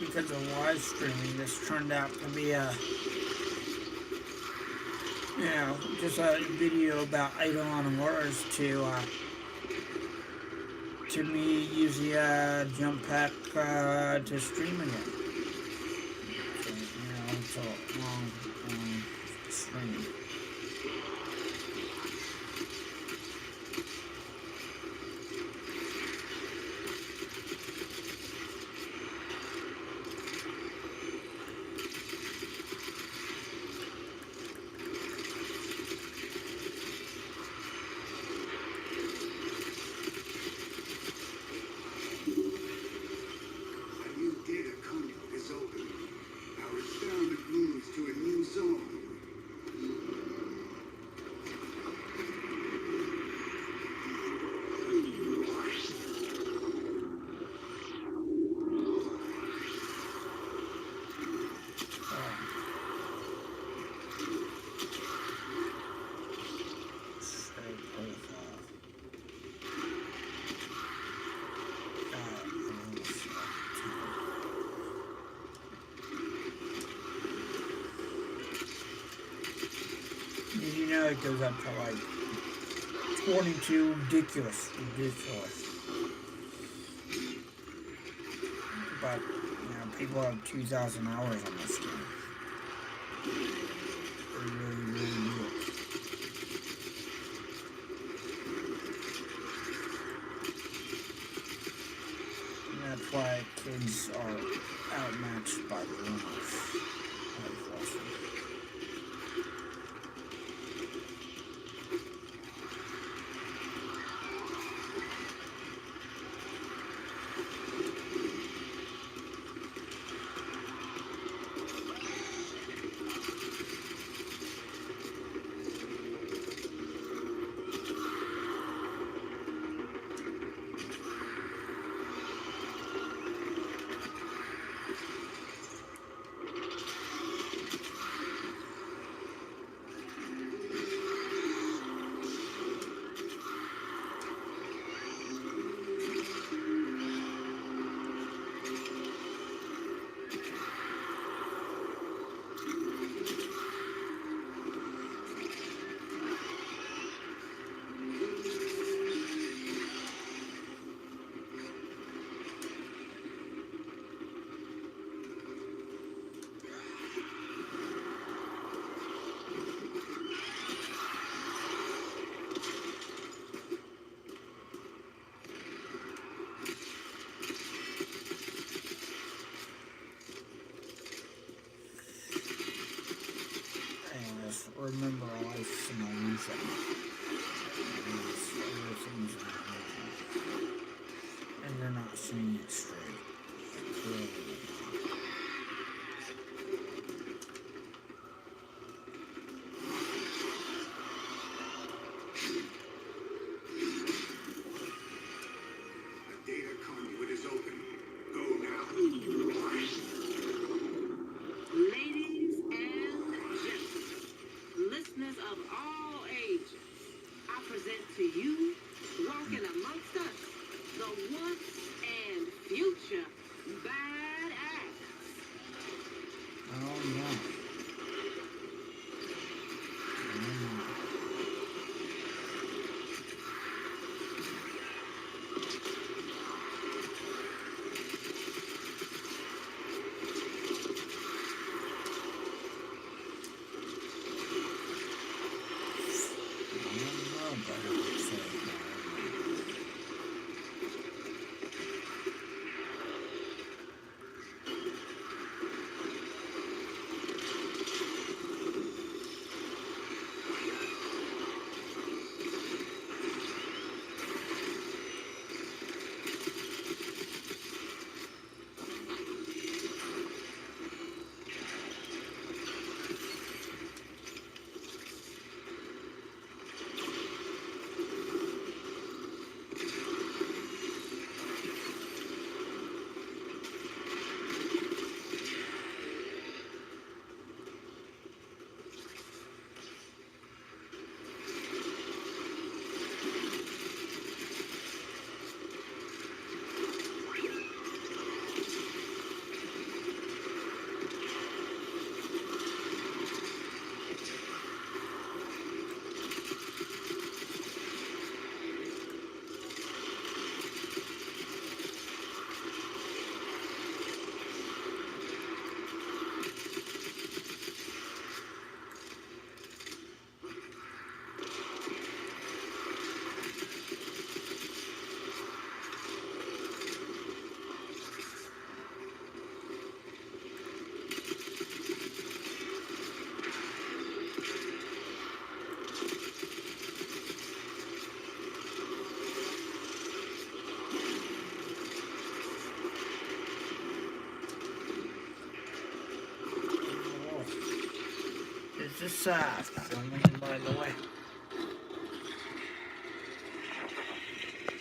Because of live streaming, this turned out to be a, you know, just a video about eidolon wars to me using jump pack to stream again. So, you know, it's a long stream. A new data conduit is open. Our experiment moves to a new zone. Did you know it goes up to like 22? Ridiculous. But, you know, people have 2,000 hours on this game. They really, really do. And that's why kids are outmatched by the rumors. Remember, life's an illusion. Everything's an illusion. And you're not seeing it straight. Clearly. A data conduit is open. Go now. Ladies and gentlemen, listeners of all ages, I present to you, walking amongst us, the once and future decide. Don't mind the way.